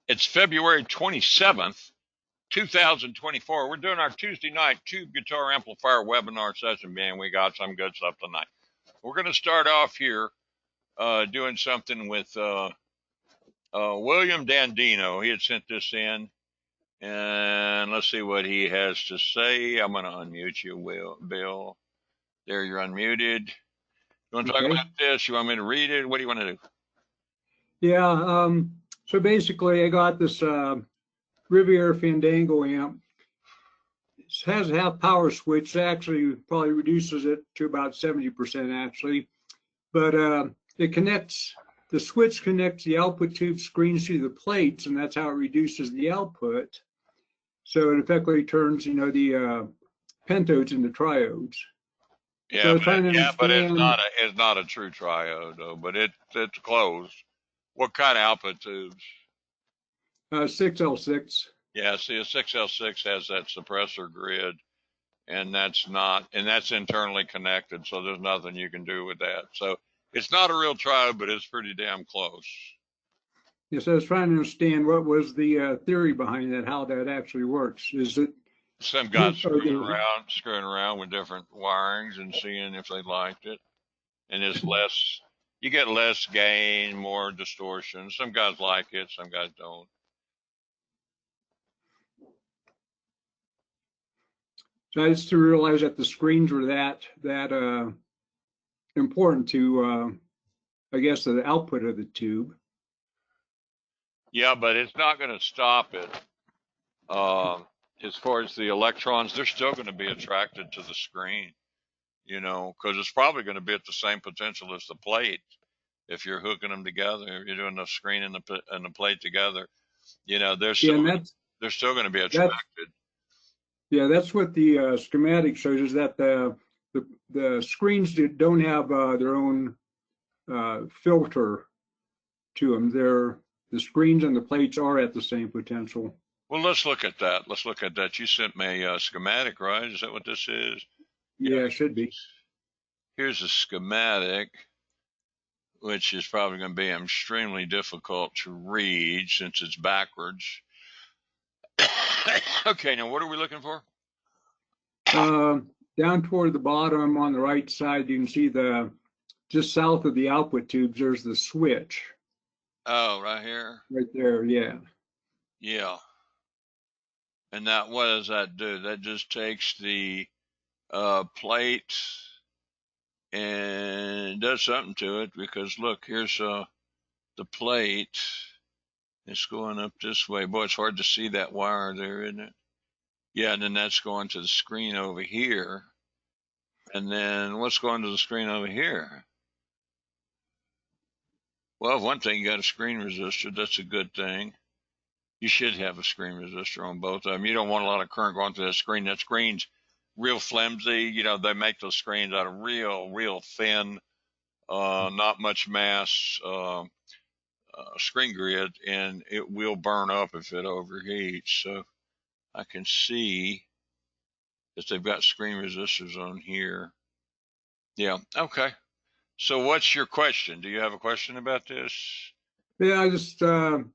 It's February 27th, 2024. We're doing our Tuesday night tube guitar amplifier webinar session, man. We got some good stuff tonight. We're going to start off here doing something with William Dandino. He had sent this in, and let's see what he has to say. I'm going to unmute you, Bill. There, you're unmuted. You want to talk about this? You want me to read it? What do you want to do? Yeah, so basically I got this Riviera Fandango amp. It has a half power switch. It actually probably reduces it to about 70% actually. But it connects, the switch connects the output tube screens to the plates, and that's how it reduces the output. So it effectively turns, you know, the pentodes into triodes. Yeah, So but it's not a true triode though. But it's close. What kind of output tubes? 6L6. Yeah, see, a 6L6 has that suppressor grid, and that's internally connected, so there's nothing you can do with that. So it's not a real triode, but it's pretty damn close. Yes, I was trying to understand what was the theory behind that, how that actually works. Is it some guys screwing around with different wirings and seeing if they liked it, and it's less. You get less gain, more distortion. Some guys like it, some guys don't. So I just realized that the screens were that important to, I guess, the output of the tube. Yeah, but it's not going to stop it. As far as the electrons, they're still going to be attracted to the screen, you know, because it's probably going to be at the same potential as the plate. If you're hooking them together, if you're doing the screen and the plate together, you know, they're still going to be attracted. Yeah, that's what the schematic shows, is that the screens don't have their own filter to them. The screens and the plates are at the same potential. Well, let's look at that. Let's look at that. You sent me a schematic, right? Is that what this is? Yeah, it should be. Here's a schematic, which is probably going to be extremely difficult to read since it's backwards. Okay, now what are we looking for? Down toward the bottom on the right side, you can see just south of the output tubes, there's the switch. Oh, right here? Right there, yeah. Yeah. And that, what does that do? That just takes the plate and does something to it, because look, here's the plate. It's going up this way. Boy, it's hard to see that wire there, isn't it? Yeah, and then that's going to the screen over here. And then what's going to the screen over here? Well, one thing, you got a screen resistor. That's a good thing. You should have a screen resistor on both of them. You don't want a lot of current going through that screen. That screen's real flimsy. You know, they make those screens out of real thin, not much mass screen grid, and it will burn up if it overheats. So I can see that they've got screen resistors on here. Yeah, okay. So what's your question? Do you have a question about this? Yeah, I just didn't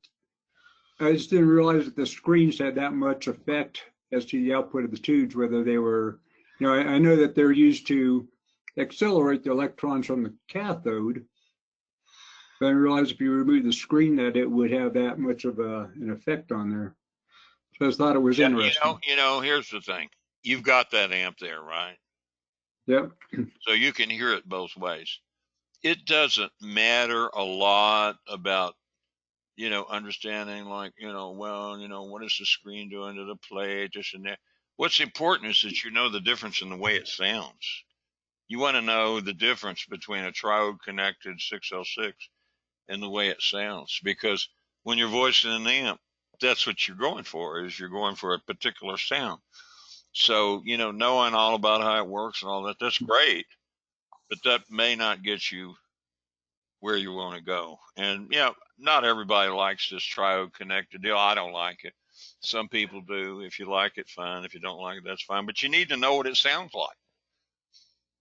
realize that the screens had that much effect as to the output of the tubes, whether they were, you know, I know that they're used to accelerate the electrons from the cathode, but I didn't realize if you remove the screen that it would have that much of an effect on there. So I thought it was interesting. You know, here's the thing. You've got that amp there, right? Yep. So you can hear it both ways. It doesn't matter a lot about, you know, understanding, like, you know, well, you know, what is the screen doing to the plate, this and that. What's important is that you know the difference in the way it sounds. You want to know the difference between a triode connected 6L6 and the way it sounds, because when you're voicing an amp, that's what you're going for, is you're going for a particular sound. So, you know, knowing all about how it works and all that, that's great, but that may not get you where you want to go. And, you know, not everybody likes this triode connected deal. I don't like it. Some people do. If you like it, fine. If you don't like it, that's fine. But you need to know what it sounds like.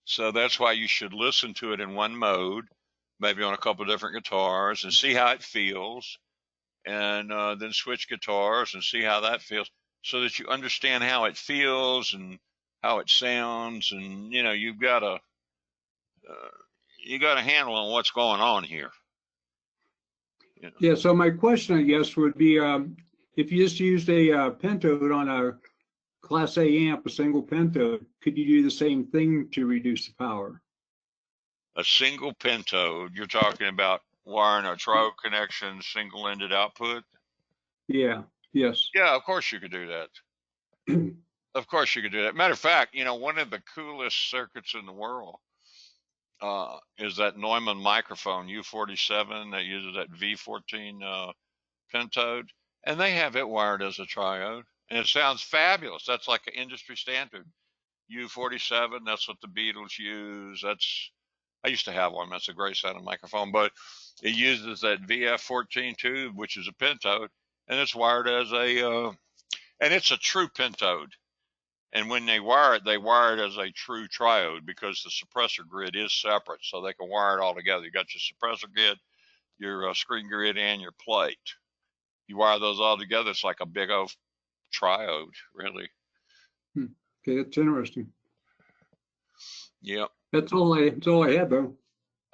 So that's why you should listen to it in one mode, maybe on a couple of different guitars, and see how it feels. and then switch guitars and see how that feels, so that you understand how it feels and how it sounds, and uh, you got a handle on what's going on here. You know. Yeah, so my question, I guess, would be if you just used a pentode on a Class A amp, a single pentode, could you do the same thing to reduce the power? A single pentode, you're talking about wiring a triode connection, single-ended output? Yeah, yes. Yeah, of course you could do that. Of course you could do that. Matter of fact, one of the coolest circuits in the world is that Neumann microphone U47 that uses that V14 pentode, and they have it wired as a triode, and it sounds fabulous. That's like an industry standard. U47, that's what the Beatles use. I used to have one. That's a great sounding microphone, but it uses that VF14 tube, which is a pentode, and it's wired as and it's a true pentode. And when they wire it as a true triode, because the suppressor grid is separate, so they can wire it all together. You got your suppressor grid, your screen grid, and your plate. You wire those all together, it's like a big old triode, really. Okay, that's interesting. Yep. That's all I had though.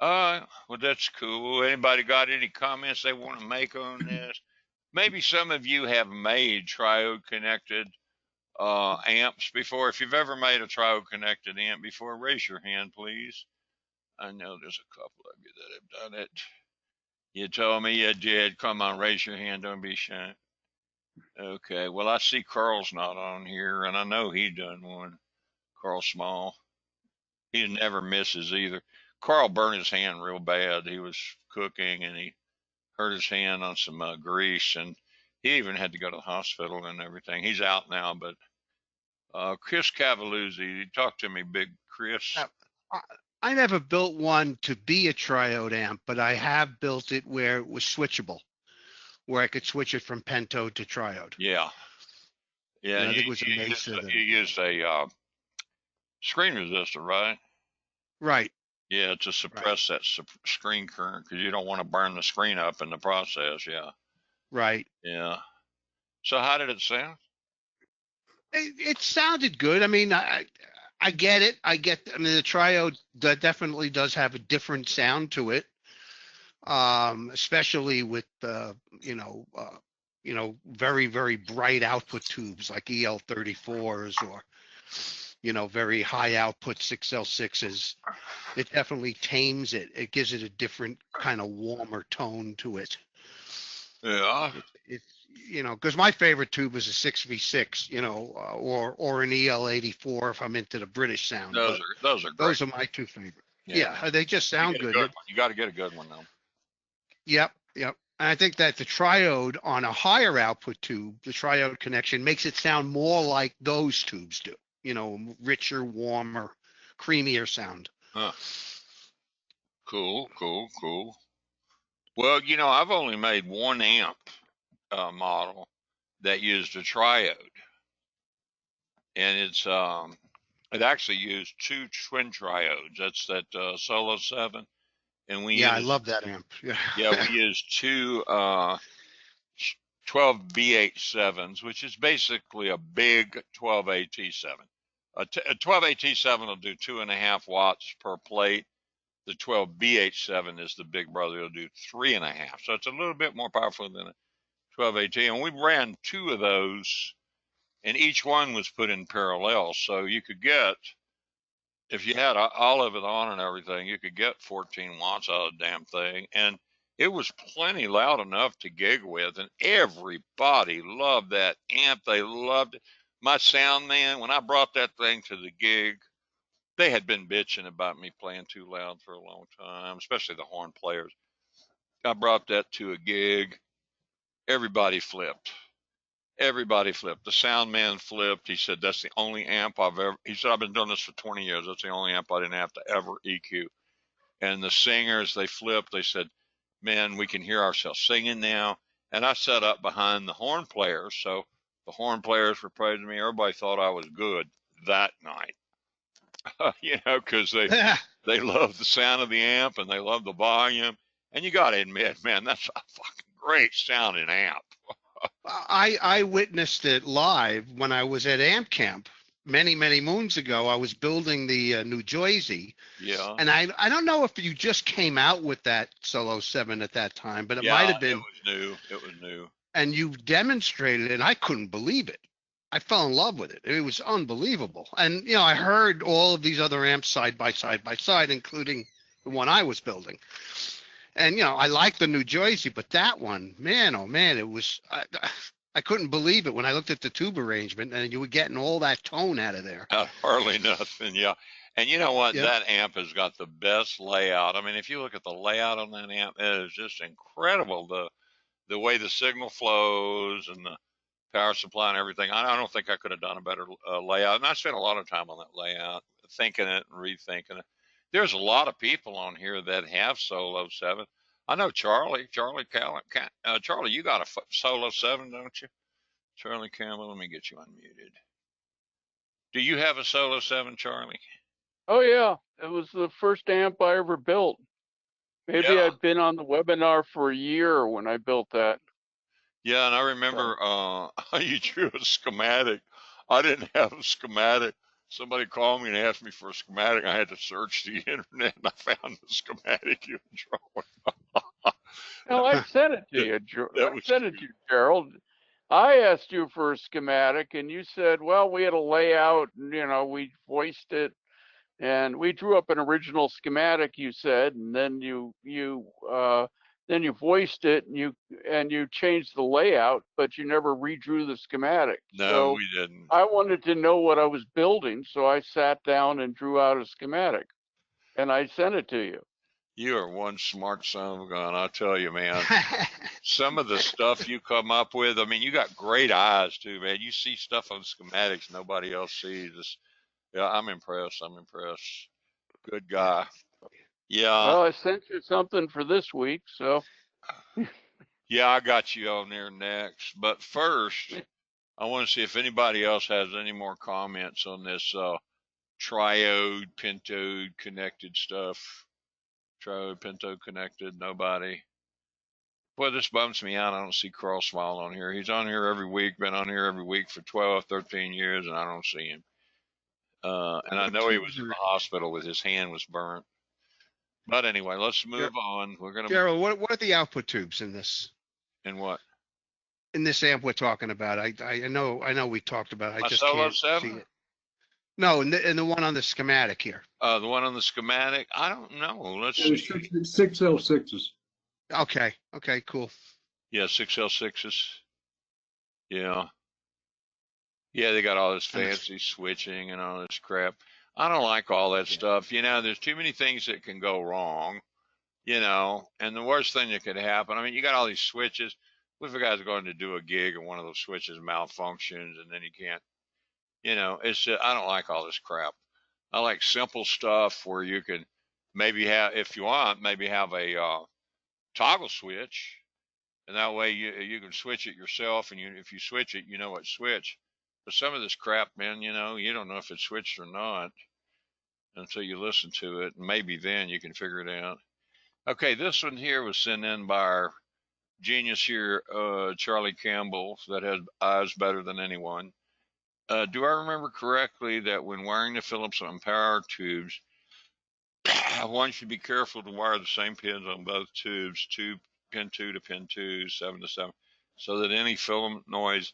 Well, that's cool. Anybody got any comments they want to make on this? Maybe some of you have made triode connected amps before. If you've ever made a triode connected amp before, raise your hand, please. I know there's a couple of you that have done it. You told me you did. Come on, raise your hand. Don't be shy. Okay. Well, I see Carl's not on here, and I know he done one. Carl Small. He never misses either. Carl burned his hand real bad. He was cooking, and he hurt his hand on some grease, and he even had to go to the hospital and everything. He's out now, but Chris Cavaluzzi, talk to me, Big Chris. I never built one to be a triode amp, but I have built it where it was switchable, where I could switch it from pentode to triode. Yeah. Yeah. I think it was a Mesa. You used a screen resistor, right? Right. Yeah, to suppress that screen current, because you don't want to burn the screen up in the process. Yeah. Right. Yeah. So how did it sound? It sounded good. I mean, I get it. I mean, the triode definitely does have a different sound to it, especially with very, very bright output tubes like EL34s or very high output 6L6s. It definitely tames it. It gives it a different kind of warmer tone to it. Yeah. It's because my favorite tube is a 6V6, or an EL84 if I'm into the British sound. Those are great. Those are my two favorites. Yeah, they just sound good. You got to get a good one though. Yep. And I think that the triode on a higher output tube, the triode connection, makes it sound more like those tubes do. Richer, warmer, creamier sound. Huh. Cool. Well, I've only made one amp model that used a triode, and it actually used two twin triodes. That's that Solo 7, and I love that amp. Yeah, we used two 12 B87s, which is basically a big 12 AT7. A 12 AT7 will do 2.5 watts per plate. The 12 BH7 is the big brother. It'll do 3.5. So it's a little bit more powerful than a 12 AT. And we ran two of those, and each one was put in parallel. So you could get, if you had all of it on and everything, you could get 14 watts out of the damn thing. And it was plenty loud enough to gig with. And everybody loved that amp. They loved it. My sound man, when I brought that thing to the gig, they had been bitching about me playing too loud for a long time, especially the horn players. I brought that to a gig. Everybody flipped. The sound man flipped. He said, that's the only amp he said, I've been doing this for 20 years. That's the only amp I didn't have to ever EQ. And the singers, they flipped. They said, man, we can hear ourselves singing now. And I sat up behind the horn players. So the horn players were praising me. Everybody thought I was good that night. Because they love the sound of the amp and they love the volume. And you got to admit, man, that's a fucking great sounding amp. I witnessed it live when I was at Amp Camp many moons ago. I was building the New Jersey, Yeah. and I don't know if you just came out with that Solo 7 at that time, but it might Yeah, have it been, was new. It was new. and you demonstrated it, and I couldn't believe it. I fell in love with it. It was unbelievable. And I heard all of these other amps side by side, including the one I was building. And I like the New Jersey, but that one, man, oh man, it was. I couldn't believe it when I looked at the tube arrangement, and you were getting all that tone out of there. Hardly nothing. Yeah. And you know what? Yep. That amp has got the best layout. I mean, if you look at the layout on that amp, it is just incredible. The way the signal flows and the power supply and everything. I don't think I could have done a better layout. And I spent a lot of time on that layout, thinking it and rethinking it. There's a lot of people on here that have Solo 7. I know Charlie Callan. Charlie, you got a Solo 7, don't you? Charlie Campbell, let me get you unmuted. Do you have a Solo 7, Charlie? Oh yeah, it was the first amp I ever built. Maybe Yeah. I'd been on the webinar for a year when I built that. Yeah, and I remember you drew a schematic. I didn't have a schematic. Somebody called me and asked me for a schematic. I had to search the internet and I found the schematic you were drawing. No, I sent it to you. That I was sent it to cute. you, Gerald. I asked you for a schematic, and you said, "Well, we had a layout, and we voiced it, and we drew up an original schematic." You said, and then you voiced it, and you changed the layout, but you never redrew the schematic. No, So we didn't. I wanted to know what I was building, so I sat down and drew out a schematic, and I sent it to you. You are one smart son of a gun. I tell you, man. Some of the stuff you come up with, I mean, you got great eyes too, man. You see stuff on schematics nobody else sees. Yeah, I'm impressed. I'm impressed. Good guy. Yeah. Well, I sent you something for this week, so Yeah, I got you on there next. But first, I want to see if anybody else has any more comments on this triode, pentode connected stuff. Triode, pentode connected. Nobody. Boy, this bums me out. I don't see Crossfile on here. He's on here every week, been on here every week for 12, 13 years, and I don't see him. And I know he was in the hospital with his hand was burnt. But anyway, let's move on. We're going to. Gerald, what are the output tubes in this? In what? In this amp we're talking about? I know we talked about it. I just Solo can't 7? see it. No, in the one on the schematic here. The one on the schematic? I don't know. Let's see. 6L6s. Okay, cool. Yeah, 6L6s. Yeah. Yeah, they got all this fancy switching and all this crap. I don't like all that stuff. There's too many things that can go wrong, and the worst thing that could happen, I mean, you got all these switches. What if a guy's going to do a gig and one of those switches malfunctions and then he can't, it's just, I don't like all this crap. I like simple stuff where you can maybe have, if you want, maybe have a toggle switch, and that way you can switch it yourself, and if you switch it, you know what switch. But some of this crap, man, you don't know if it's switched or not until you listen to it, and maybe then you can figure it out. Okay, this one here was sent in by our genius here, Charlie Campbell, that has eyes better than anyone. Do I remember correctly that when wiring the Phillips on power tubes, one should be careful to wire the same pins on both tubes, pin 2 to pin 2, 7 to 7, so that any filament noise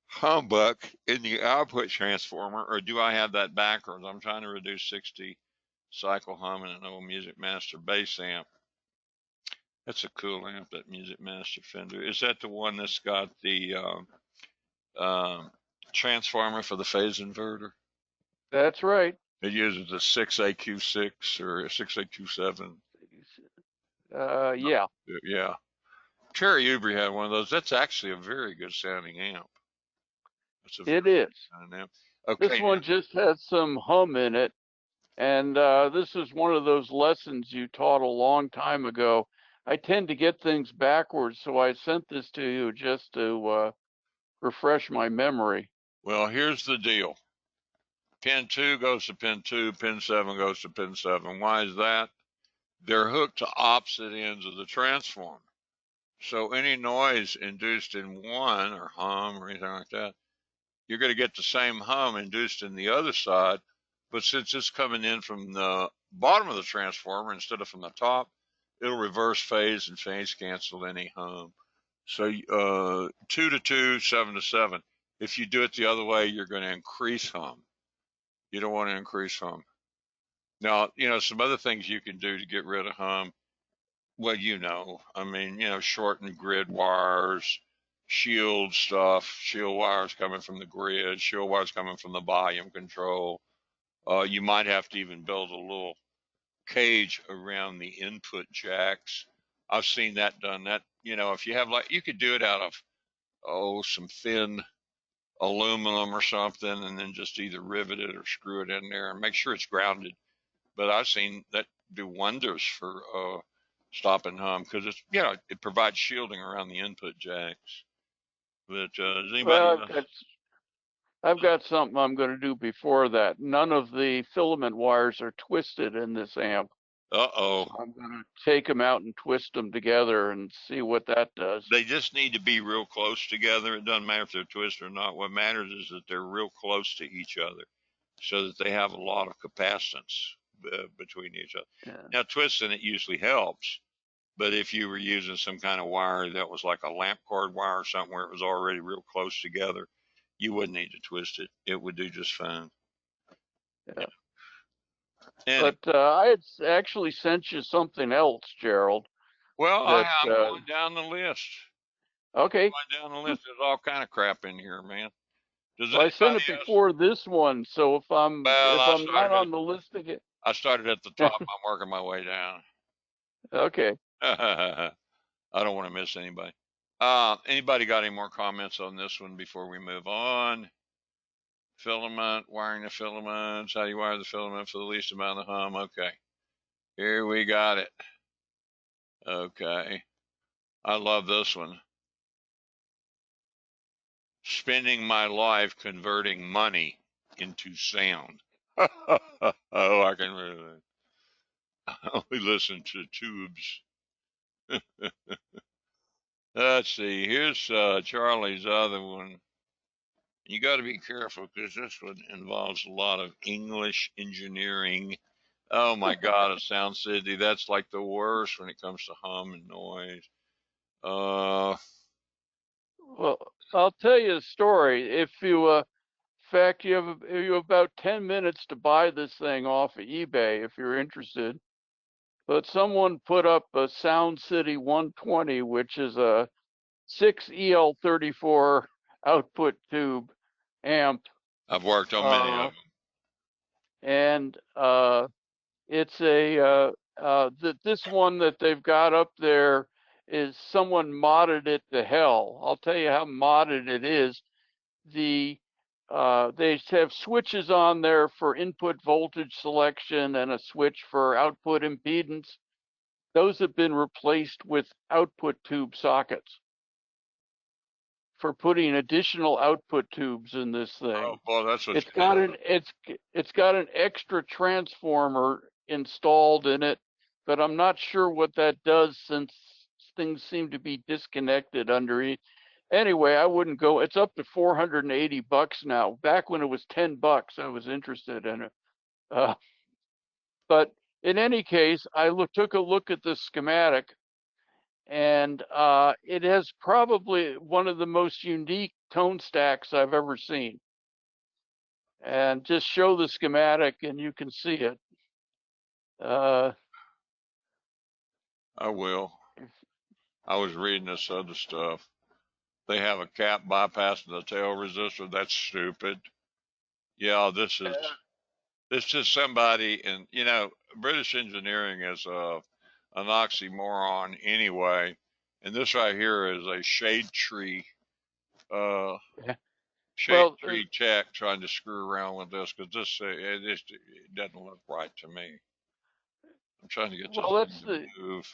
humbug in the output transformer, or do I have that backwards? I'm trying to reduce 60 cycle hum in an old Music Master bass amp. That's a cool amp, that Music Master Fender. Is that the one that's got the transformer for the phase inverter? that's right. It uses a 6AQ6 or a 6AQ7. Yeah. Yeah. Terry Ubry had one of those. That's actually a very good sounding amp. It is. Okay. This one just has some hum in it, and this is one of those lessons you taught a long time ago. I tend to get things backwards, so I sent this to you just to refresh my memory. Well, here's the deal. Pin 2 goes to pin 2, pin 7 goes to pin 7. Why is that? They're hooked to opposite ends of the transformer. So any noise induced in one or hum or anything like that, you're going to get the same hum induced in the other side. But since it's coming in from the bottom of the transformer instead of from the top, it'll reverse phase and phase cancel any hum. So 2 to 2, 7 to 7. If you do it the other way, you're going to increase hum. You don't want to increase hum. Now, some other things you can do to get rid of hum. Well, I mean, shorten grid wires, shield stuff, shield wires coming from the grid, shield wires coming from the volume control. You might have to even build a little cage around the input jacks. I've seen that done. That, if you have you could do it out of, some thin aluminum or something, and then just either rivet it or screw it in there and make sure it's grounded. But I've seen that do wonders for stopping hum because it provides shielding around the input jacks. But does anybody? Well, I've got something I'm going to do before that. None of the filament wires are twisted in this amp. Uh-oh. So I'm going to take them out and twist them together and see what that does. They just need to be real close together. It doesn't matter if they're twisted or not. What matters is that they're real close to each other so that they have a lot of capacitance between each other. Yeah. Now, twisting it usually helps, but if you were using some kind of wire that was like a lamp cord wire or something where it was already real close together, you wouldn't need to twist it. It would do just fine. Yeah. And, But I had actually sent you something else, Gerald. well, That, I'm going down the list. okay. Going down the list. There's all kind of crap in here, man. Does Well, I sent it anybody else? before this one, so if I'm Well, not on the list again. I started at the top. I'm working my way down. Okay. I don't want to miss anybody. Anybody got any more comments on this one before we move on? Filament, wiring the filaments. How do you wire the filament for the least amount of hum? Okay. Here we got it. Okay. I love this one. Spending my life converting money into sound. Oh, I can really. I only listen to tubes. Let's see. Here's Charlie's other one. You got to be careful because this one involves a lot of English engineering. Oh my God, a Sound City. That's like the worst when it comes to hum and noise. Well, I'll tell you a story. If you, in fact, you have about 10 minutes to buy this thing off of eBay if you're interested. But someone put up a Sound City 120, which is a 6 EL34 output tube amp. I've worked on many of them. And it's this one that they've got up there is someone modded it to hell. I'll tell you how modded it is. They have switches on there for input voltage selection and a switch for output impedance. Those have been replaced with output tube sockets for putting additional output tubes in this thing. Oh, boy, that's what's It's got an extra transformer installed in it, but I'm not sure what that does since things seem to be disconnected underneath. Anyway, I wouldn't go. It's up to $480 now. Back when it was $10, I was interested in it. But in any case, I took a look at the schematic, and it has probably one of the most unique tone stacks I've ever seen. And just show the schematic, and you can see it. I will. I was reading this other stuff. They have a cap bypassing the tail resistor. That's stupid. Yeah, this is somebody, and British engineering is an oxymoron anyway. And this right here is a shade tree tech trying to screw around with this because it doesn't look right to me. I'm trying to get this thing to move.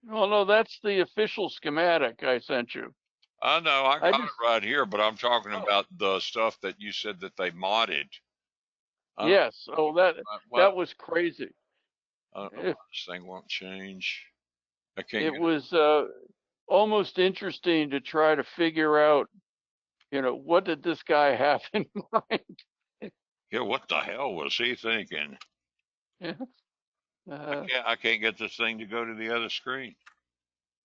Well, no, that's the official schematic I sent you. I know, I got it right here, but I'm talking about the stuff that you said that they modded. Yes. Oh, that was crazy. I don't know why this thing won't change. I can't. It was almost interesting to try to figure out, what did this guy have in mind? Yeah, what the hell was he thinking? Yeah. I can't get this thing to go to the other screen.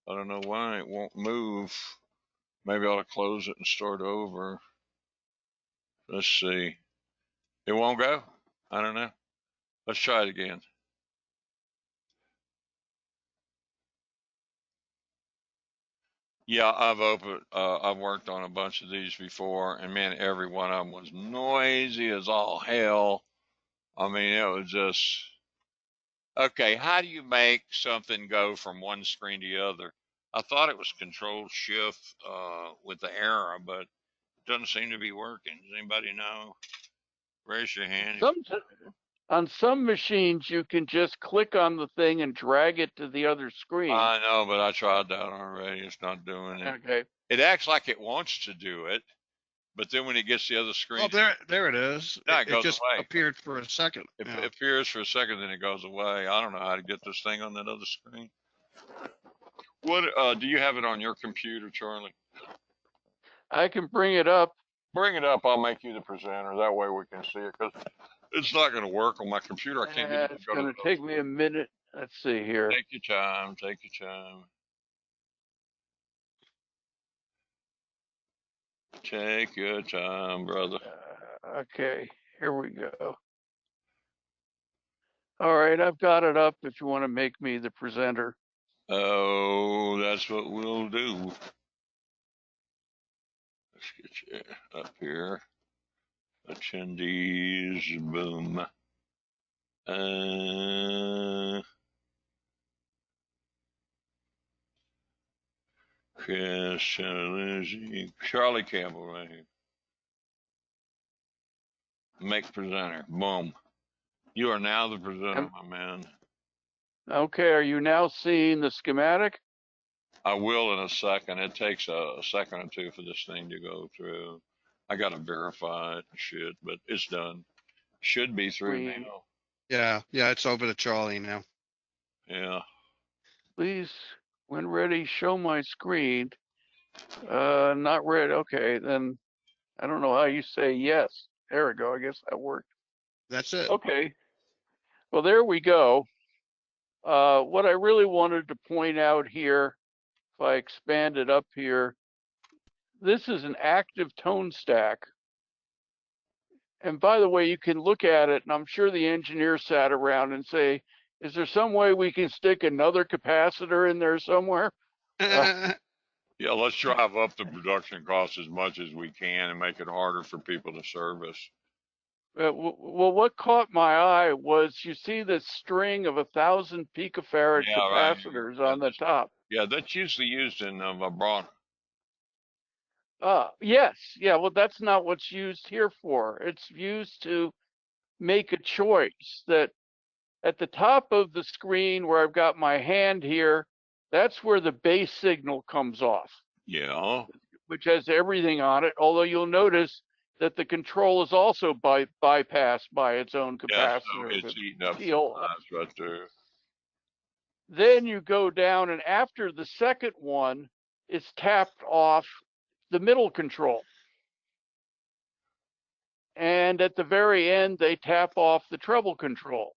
I don't know why it won't move. Maybe I ought to close it and start over. Let's see. It won't go? I don't know. Let's try it again. Yeah, I've worked on a bunch of these before, and man, every one of them was noisy as all hell. I mean, it was just, okay, how do you make something go from one screen to the other? I thought it was Control Shift with the arrow, but it doesn't seem to be working. Does anybody know? Raise your hand. Some on some machines you can just click on the thing and drag it to the other screen. I know, but I tried that already. It's not doing it. Okay. It acts like it wants to do it, but then when it gets the other screen, Oh, there it is. no, It goes just away. appeared for a second. It Yeah. appears for a second, then it goes away. I don't know how to get this thing on that other screen. What do you have it on your computer, Charlie? I can bring it up. Bring it up. I'll make you the presenter. That way we can see it, because it's not going to work on my computer. I can't get it to It's go going to to take me a minute. Let's see here. Take your time. Take your time. Take your time, brother. Okay, here we go. All right, I've got it up if you want to make me the presenter. Oh, that's what we'll do. Let's get you up here. Attendees, boom. Chris, Charlie Campbell right here. Make presenter. Boom. You are now the presenter, my man. Okay, are you now seeing the schematic? I will in a second. It takes a second or two for this thing to go through. I got to verify it and shit, but it's done. Should be through Screen. now. Yeah, it's over to Charlie now. Yeah. Please, when ready, show my screen. Not ready. Okay, then I don't know how you say yes. There we go. I guess that worked. That's it. Okay. Well, there we go. What I really wanted to point out here, if I expand it up here, this is an active tone stack. And by the way, you can look at it, and I'm sure the engineer sat around and say, is there some way we can stick another capacitor in there somewhere? Yeah, let's drive up the production cost as much as we can and make it harder for people to service. Well, what caught my eye was you see this string of 1,000 picofarad capacitors right. on the top. Yeah, that's usually used in vibrato. Yes, yeah, well, that's not what's used here for. It's used to make a choice that at the top of the screen where I've got my hand here, that's where the base signal comes off. Yeah. Which has everything on it, although you'll notice that the control is also bypassed by its own capacitor. Yeah, so it's eating up right there. Then you go down, and after the second one, it's tapped off the middle control. And at the very end, they tap off the treble control.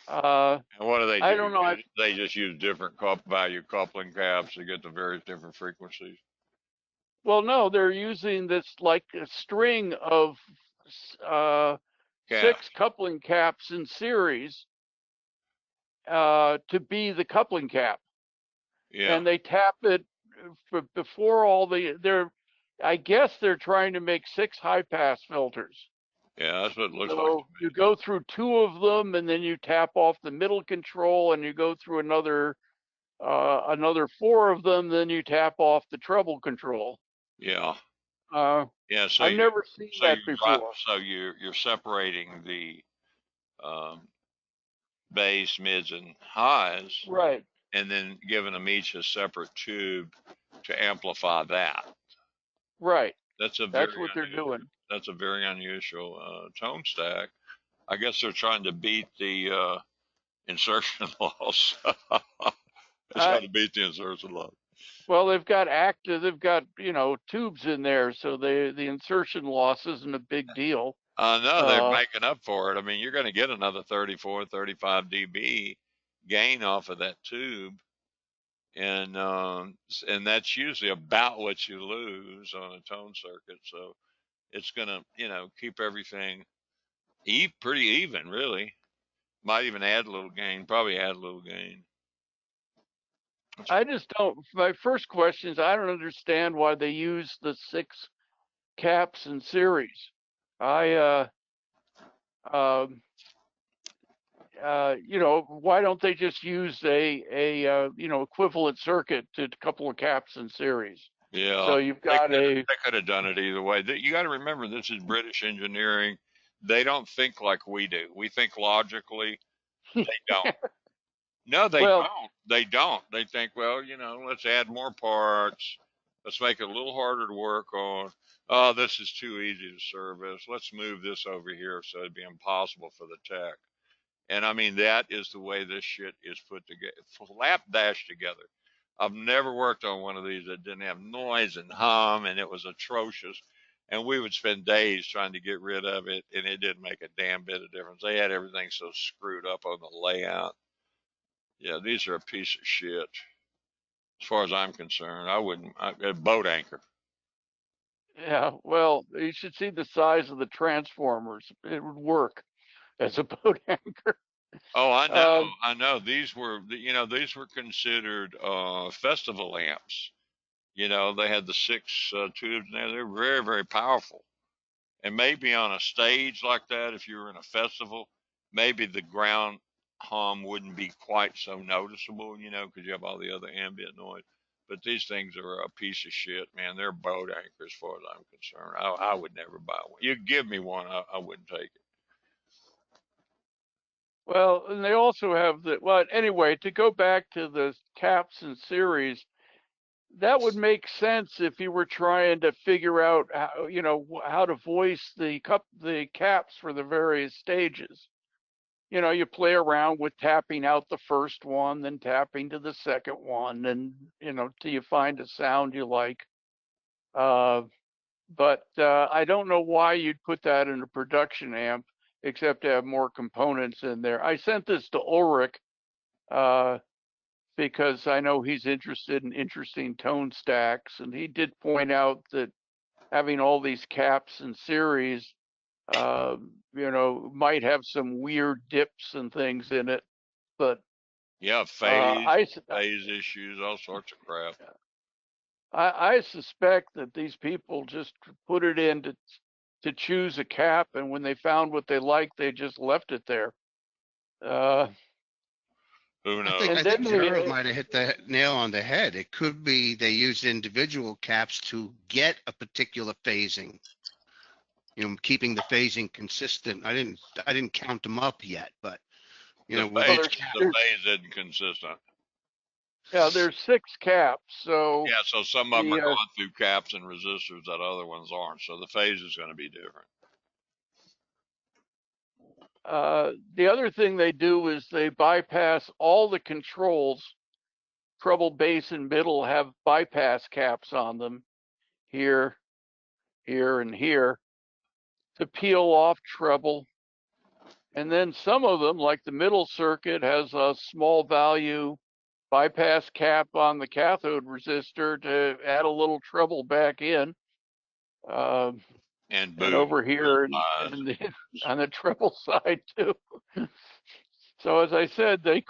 And what do they do? I don't know. They just use different value coupling caps to get the various different frequencies. Well, no, they're using this like a string of 6 coupling caps in series to be the coupling cap. Yeah. And they tap it before all I guess they're trying to make 6 high pass filters. Yeah, that's what it looks so like. You go through 2 of them, and then you tap off the middle control, and you go through another 4 of them, then you tap off the treble control. Yeah. Yeah. So I've never seen that before. So you're separating the bass, mids, and highs. Right. And then giving them each a separate tube to amplify that. Right. That's what they're doing. That's a very unusual tone stack. I guess they're trying to beat the insertion loss. It's how I, to beat the insertion loss. well, they've got, you know, tubes in there, so the insertion loss isn't a big deal. I know they're Uh, making up for it. I mean, you're going to get another 34, 35 dB gain off of that tube, and that's usually about what you lose on a tone circuit. So it's going to, keep everything pretty even, really. Might even add a little gain. Probably add a little gain. I just don't. My first question is, I don't understand why they use the 6 caps in series. I um, you know, why don't they just use a you know, equivalent circuit to a couple of caps in series? Yeah, So you've got a they could have done it either way. You got to remember, this is British engineering. They don't think like we do. We think logically. They don't. No, they well, don't. They don't. They think, well, let's add more parts. Let's make it a little harder to work on. Oh, this is too easy to service. Let's move this over here so it'd be impossible for the tech. And I mean, that is the way this shit is put together, slapdash together. I've never worked on one of these that didn't have noise and hum, and it was atrocious. And we would spend days trying to get rid of it, and it didn't make a damn bit of difference. They had everything so screwed up on the layout. Yeah, these are a piece of shit. As far as I'm concerned, I wouldn't. A boat anchor. yeah, well, you should see the size of the transformers. It would work as a boat anchor. Oh, I know, Um, I know. These were considered festival amps. They had the 6 tubes in there. They're very, very powerful. And maybe on a stage like that, if you were in a festival, maybe the ground hum wouldn't be quite so noticeable, because you have all the other ambient noise. But these things are a piece of shit, man. They're boat anchors, as far as I'm concerned. I would never buy one. You give me one, I wouldn't take it. well, and they also have well, anyway, to go back to the caps and series, that would make sense if you were trying to figure out how, you know, how to voice the caps for the various stages. You know, you play around with tapping out the first one, then tapping to the second one, and you know, till you find a sound you like. Uh, but I don't know why you'd put that in a production amp, except to have more components in there. I sent this to Ulrich uh, because I know he's interested in interesting tone stacks, and he did point out that having all these caps in series, uh, you know, might have some weird dips and things in it. But Yeah, uh, phase, I, phase issues, all sorts of crap. I suspect that these people just put it in to choose a cap, and when they found what they liked, they just left it there. Uh, Who I think knows? I and then think Gerald they, might have hit the nail on the head. It could be they used individual caps to get a particular phasing. Keeping the phasing consistent. I didn't count them up yet, but The with well, phase, each cap. the phase isn't consistent. there's 6 caps, so Yeah, so some of them are the going through caps and resistors that other ones aren't. So the phase is going to be different. the other thing they do is they bypass all the controls. Treble, bass, and middle have bypass caps on them here, here, and here to peel off treble. And then some of them, like the middle circuit, has a small value bypass cap on the cathode resistor to add a little treble back in. Um, And and boost over real here size. on the treble side too. So as I said, they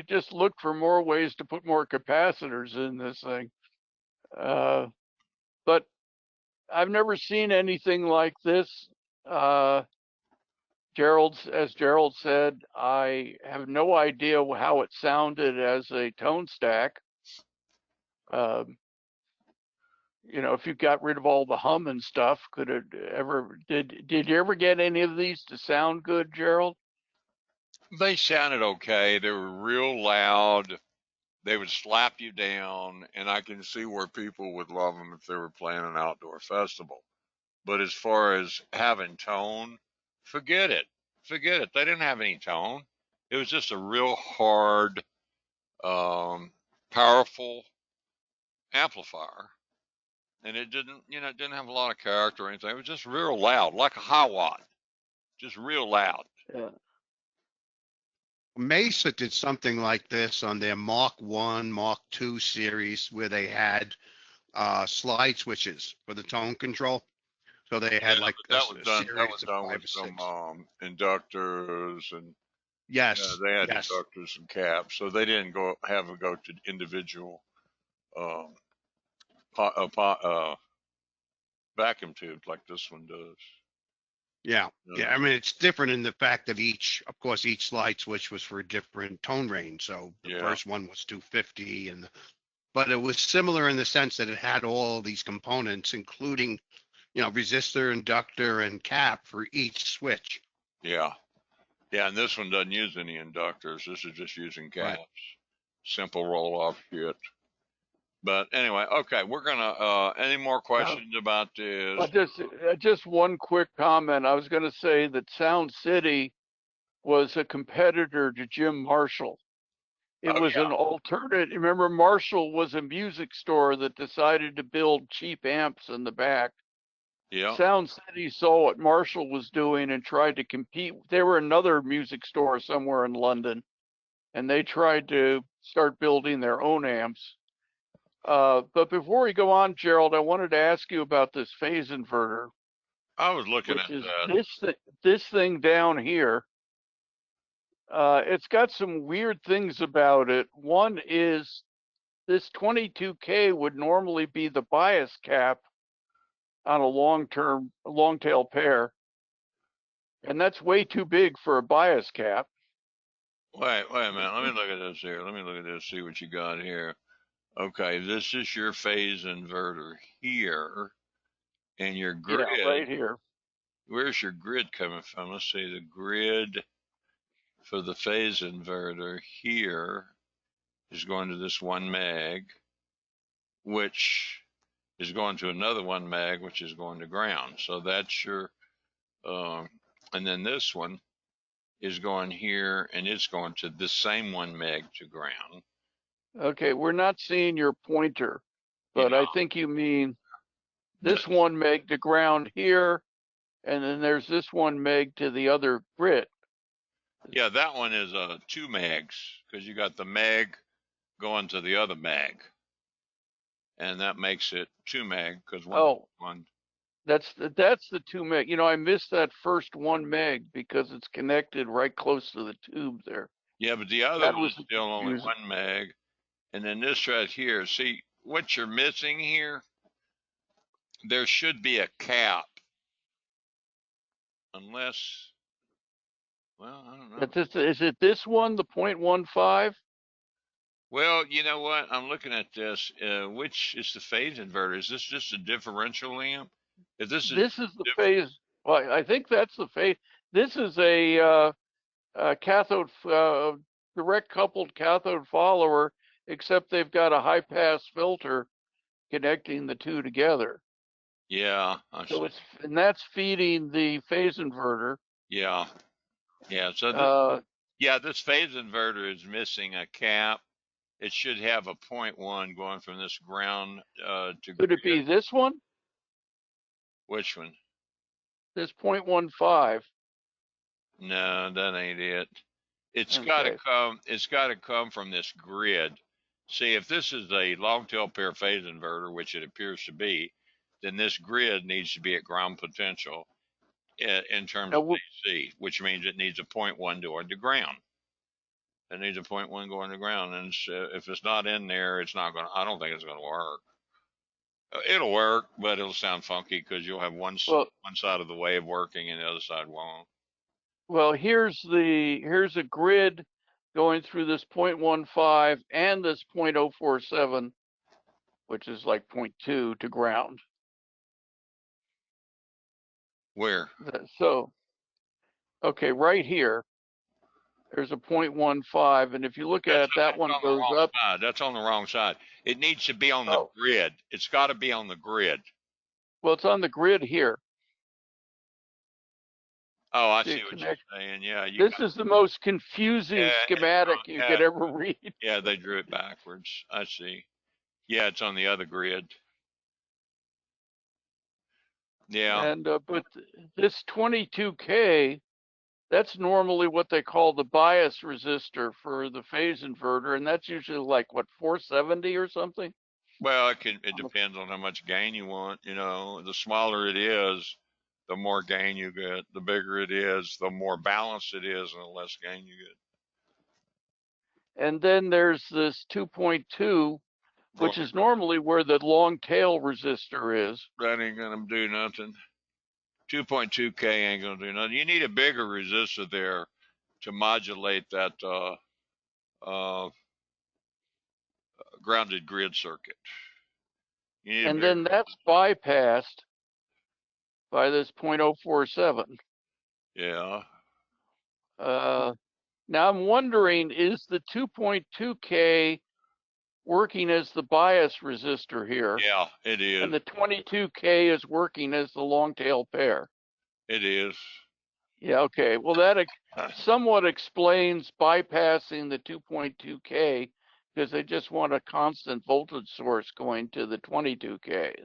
just looked for more ways to put more capacitors in this thing. But I've never seen anything like this. Uh, as Gerald said, I have no idea how it sounded as a tone stack. Um, you know, if you got rid of all the hum and stuff, could it ever did you ever get any of these to sound good, Gerald? They sounded okay. They were real loud. They would slap you down, and I can see where people would love them if they were playing an outdoor festival. But as far as having tone, forget it. Forget it. They didn't have any tone. It was just a real hard, um, powerful amplifier, and it didn't, it didn't have a lot of character or anything. It was just real loud, like a high watt, just real loud. Yeah. Mesa did something like this on their Mark 1, Mark 2 series where they had slide switches for the tone control. So they Yeah, had like but a, that was a done. That series was of done with 5 or some 6. inductors, and Yes, they had yes. inductors and caps, so they didn't go to individual um, vacuum tubes like this one does. Yeah. You Yeah. know? I mean, it's different in the fact that of course, each slide switch was for a different tone range. So the Yeah, first one was 250 but it was similar in the sense that it had all these components, including, resistor, inductor, and cap for each switch. yeah, yeah. And this one doesn't use any inductors. This is just using Right. caps. Simple roll off kit. But anyway, okay, we're gonna. Any more questions about this? Just one quick comment. I was going to say that Sound City was a competitor to Jim Marshall. It Oh was an alternate. Remember, Marshall was a music store that decided to build cheap amps in the back. yeah, Sound City saw what Marshall was doing and tried to compete. They were another music store somewhere in London, and they tried to start building their own amps. But before we go on, Gerald, I wanted to ask you about this phase inverter, I was looking which at is that. this thing down here. It's got some weird things about it. One is this 22K would normally be the bias cap on a long tail pair, and that's way too big for a bias cap. Wait a minute. Let me look at this here. Let me look at this. See what you got here. Okay, this is your phase inverter here, and your Yeah, grid. right here. Where's your grid coming from? Let's see. The grid for the phase inverter here is going to this 1 meg, which is going to another 1 meg, which is going to ground. So that's your, and then this one is going here, and it's going to the same 1 meg to ground. Okay, we're not seeing your pointer, but Yeah, I think you mean this. this 1 meg to ground here, and then there's this 1 meg to the other grid. Yeah, that one is 2 megs because you got the meg going to the other meg, and that makes it 2 meg because Oh, one. that's the 2 meg. You know, I missed that first 1 meg because it's connected right close to the tube there. Yeah, but the other That one was is still only confusing. 1 meg, and then this right here. See what you're missing here? There should be a cap, unless. Well, I don't know. Is it this one, the 0.15? Well, you know what? I'm looking at this. Which is the phase inverter? Is this just a differential amp? If this is This is the phase. Well, I think that's the phase. This is a cathode, direct coupled cathode follower, except they've got a high pass filter connecting the two together. yeah, I see. So and that's feeding the phase inverter. Yeah, yeah. So this phase inverter is missing a cap. It should have a 0.1 going from this ground to Could it grid. be this one? Which one? This 0.15? No, that ain't it. It's got to Okay. come. It's got to come from this grid. See, if this is a long tail pair phase inverter, which it appears to be, then this grid needs to be at ground potential in terms of Now, AC, which means it needs a 0.1 going to ground. It needs a 0.1 going to ground, and if it's not in there, it's not going. I don't think it's going to work. It'll work, but it'll sound funky because you'll have one side of the wave working and the other side won't. well, here's a grid going through this 0.15 and this 0.047, which is like 0.2 to ground. Where? So, okay, right here, there's a 0.15, and if you look at it, that That's one on the goes wrong up. side. That's on the wrong side. It needs to be on the Oh, grid. It's got to be on the grid. well, it's on the grid here. Oh, I to see what you're connect. saying. Yeah, you This got, is the most confusing yeah, it's schematic wrong. you Yeah, could ever read. yeah, they drew it backwards. I see. Yeah, it's on the other grid. Yeah. And but this 22K, that's normally what they call the bias resistor for the phase inverter, and that's usually like what, 470 or something? Well, it depends on how much gain you want. You know, the smaller it is, the more gain you get. The bigger it is, the more balanced it is, and the less gain you get. And then there's this 2.2, Well, which is normally where the long tail resistor is. that ain't gonna do nothing. 2.2K ain't gonna do nothing. You need a bigger resistor there to modulate that uh, grounded grid circuit. You need a And bigger. then that's bypassed by this 0.047. Yeah. Now I'm wondering, is the 2.2K working as the bias resistor here? Yeah, it is. And the 22K is working as the long tail pair. It is. Yeah, okay. Well, that somewhat explains bypassing the 2.2K because they just want a constant voltage source going to the 22K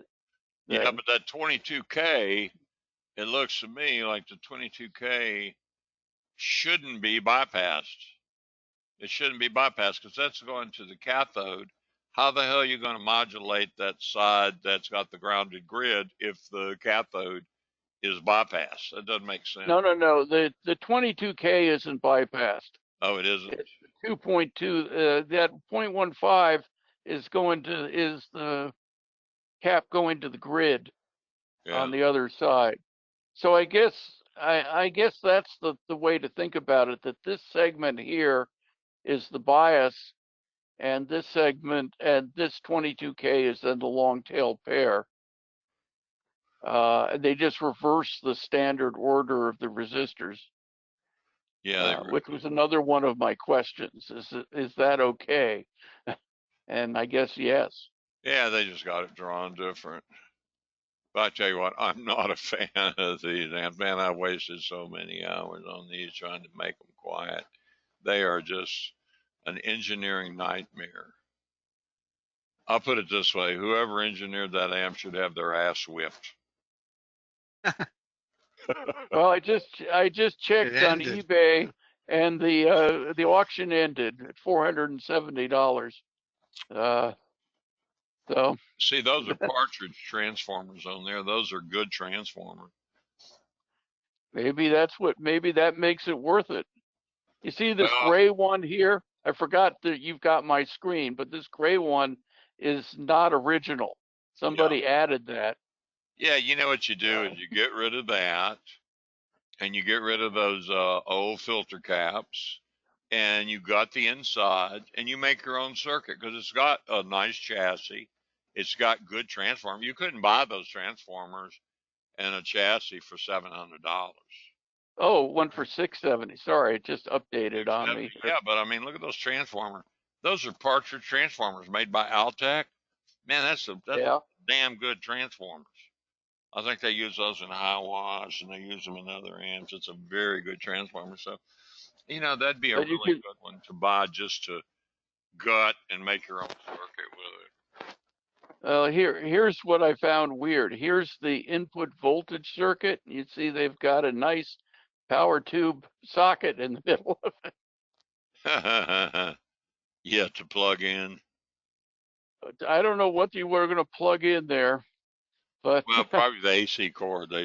Yeah, thing. but that 22K, it looks to me like the 22K shouldn't be bypassed. It shouldn't be bypassed because that's going to the cathode. How the hell are you going to modulate that side that's got the grounded grid if the cathode is bypassed? That doesn't make sense. No, no, no. The 22K isn't bypassed. Oh, it isn't? It's 2.2. That 0.15 is the cap going to the grid Yeah. on the other side. So I guess that's the way to think about it, that this segment here is the bias and this segment and this 22K is then the long tail pair. They just reverse the standard order of the resistors, Yeah. which was another one of my questions. Is that okay? And I guess yes. Yeah, they just got it drawn different. But I tell you what, I'm not a fan of these amps. Man, I wasted so many hours on these trying to make them quiet. They are just an engineering nightmare. I'll put it this way: whoever engineered that amp should have their ass whipped. Well, I just checked It on ended. eBay, and the auction ended at $470. So See, those are partridge transformers on there. Those are good transformers. maybe that makes it worth it. You see this Well, gray one here? I forgot that you've got my screen, but this gray one is not original. yeah, Somebody added that. yeah. You know what you do is you get rid of that, and you get rid of those old filter caps, and you got the inside, and you make your own circuit because it's got a nice chassis. It's got good transformers. You couldn't buy those transformers and a chassis for $700. Oh, one for 670. Sorry, it just updated on 670. me here. Yeah, but I mean, look at those transformers. Those are partridge transformers made by Altec. Man, that's Yeah. damn good transformers. I think they use those in high wash and they use them in other amps. It's a very good transformer. So, that'd be a But you really can good one to buy just to gut and make your own circuit with here's what I found weird. Here's the input voltage circuit. You see they've got a nice power tube socket in the middle of it. Yeah, to plug in. it. I don't know what you were going to plug in there, but Well, probably the AC cord. Oh,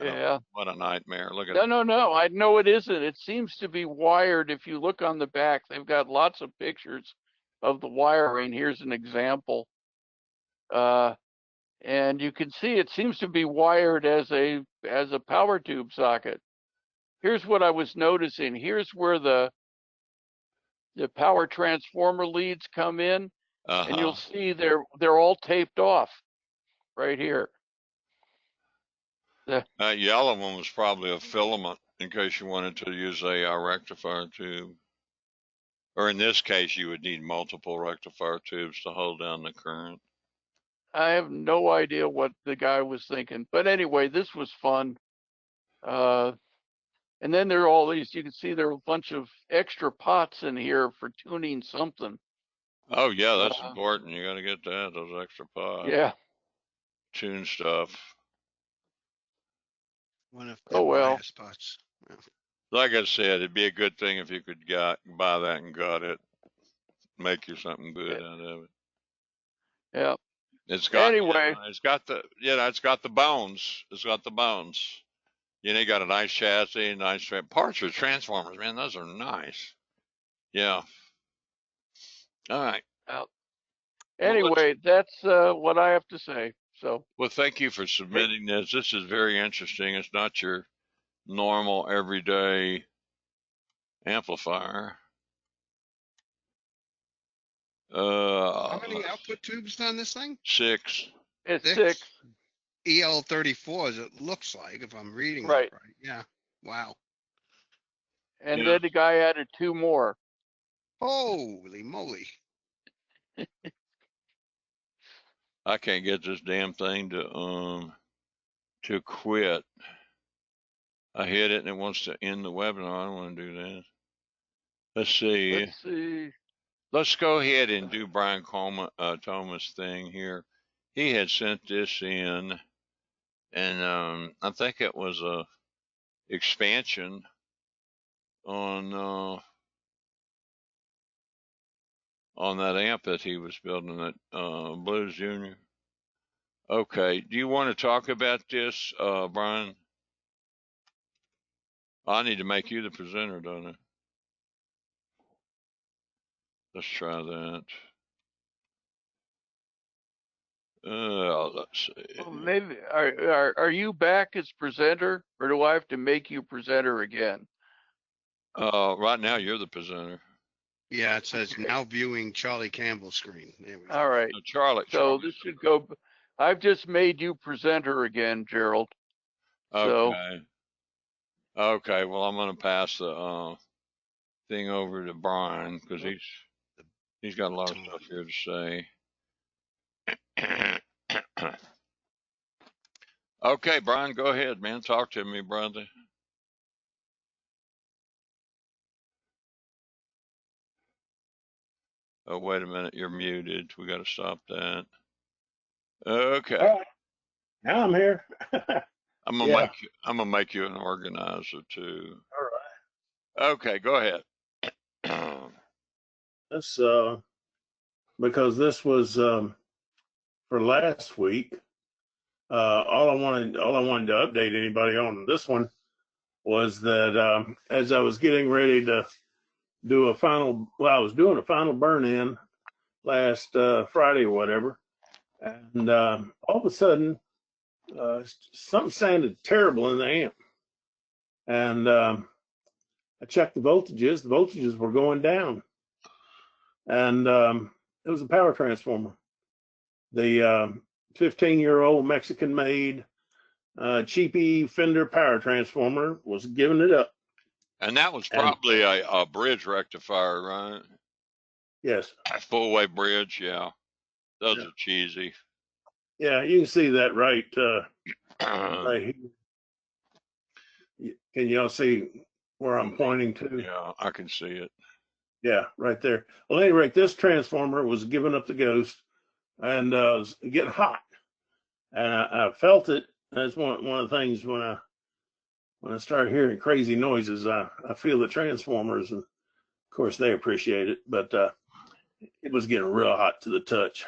yeah. what a nightmare. Look at No, no, no. I know it isn't. It seems to be wired. If you look on the back, they've got lots of pictures of the wiring. Here's an example. Uh, and you can see it seems to be wired as a power tube socket. Here's what I was noticing. Here's where the power transformer leads come in, and Uh-huh. you'll see they're all taped off right here. The, That yellow one was probably a filament in case you wanted to use a rectifier tube. Or in this case, you would need multiple rectifier tubes to hold down the current. I have no idea what the guy was thinking, but anyway, this was fun. And then there are all these, you can see there are a bunch of extra pots in here for tuning something. Oh yeah, that's important. You got to get that, those extra pods. Yeah. Tune stuff. One of Oh, the well. bias spots. Yeah. Like I said, it'd be a good thing if you could buy that and gut it, make you something good out of it. Yeah. It's got, Anyway. it's got the bones. It's got the bones. You got a nice chassis, nice parts for transformers, man. Those are nice. Yeah. All right. Anyway, that's what I have to say. So. Well, thank you for submitting this. This is very interesting. It's not your normal everyday amplifier. How many output tubes on this thing? 6. It's 6. EL34s, it looks like, if I'm reading right. that right. Yeah. Wow. And then the guy added 2 more. Holy moly. I can't get this damn thing to quit. I hit it and it wants to end the webinar. I don't want to do that. Let's see. Let's go ahead and do Brian Thomas' thing here. He had sent this in, and I think it was a expansion on that amp that he was building at Blues Junior. Okay, do you want to talk about this, Brian? I need to make you the presenter, don't I? Let's try that. Let's see. Well, maybe are you back as presenter, or do I have to make you presenter again? Right now you're the presenter. Yeah, it says now viewing Charlie Campbell's screen. There we go. All right. Charlie. This should go. I've just made you presenter again, Gerald. Okay. Okay. Well, I'm going to pass the thing over to Brian because he's got a lot of stuff here to say. Okay, Brian, go ahead, man. Talk to me, brother. Oh, wait a minute. You're muted. We got to stop that. Okay. All right. Now I'm here. I'm gonna make you an organizer too. All right. Okay, go ahead. This because this was for last week. All I wanted to update anybody on this one was that as I was getting ready to do I was doing a final burn in last Friday or whatever, and all of a sudden something sounded terrible in the amp, and I checked the voltages. The voltages were going down, and it was a power transformer. The 15-year-old Mexican-made cheapy Fender power transformer was giving it up. And that was probably a bridge rectifier, right? Yes. A full-way bridge, yeah. Those are cheesy. Yeah, you can see that right here. Can y'all see where I'm pointing to? Yeah, I can see it. Yeah, right there. Well, at any rate, this transformer was giving up the ghost and was getting hot. And I felt it. That's one of the things when I start hearing crazy noises, I feel the transformers, and of course they appreciate it, but it was getting real hot to the touch.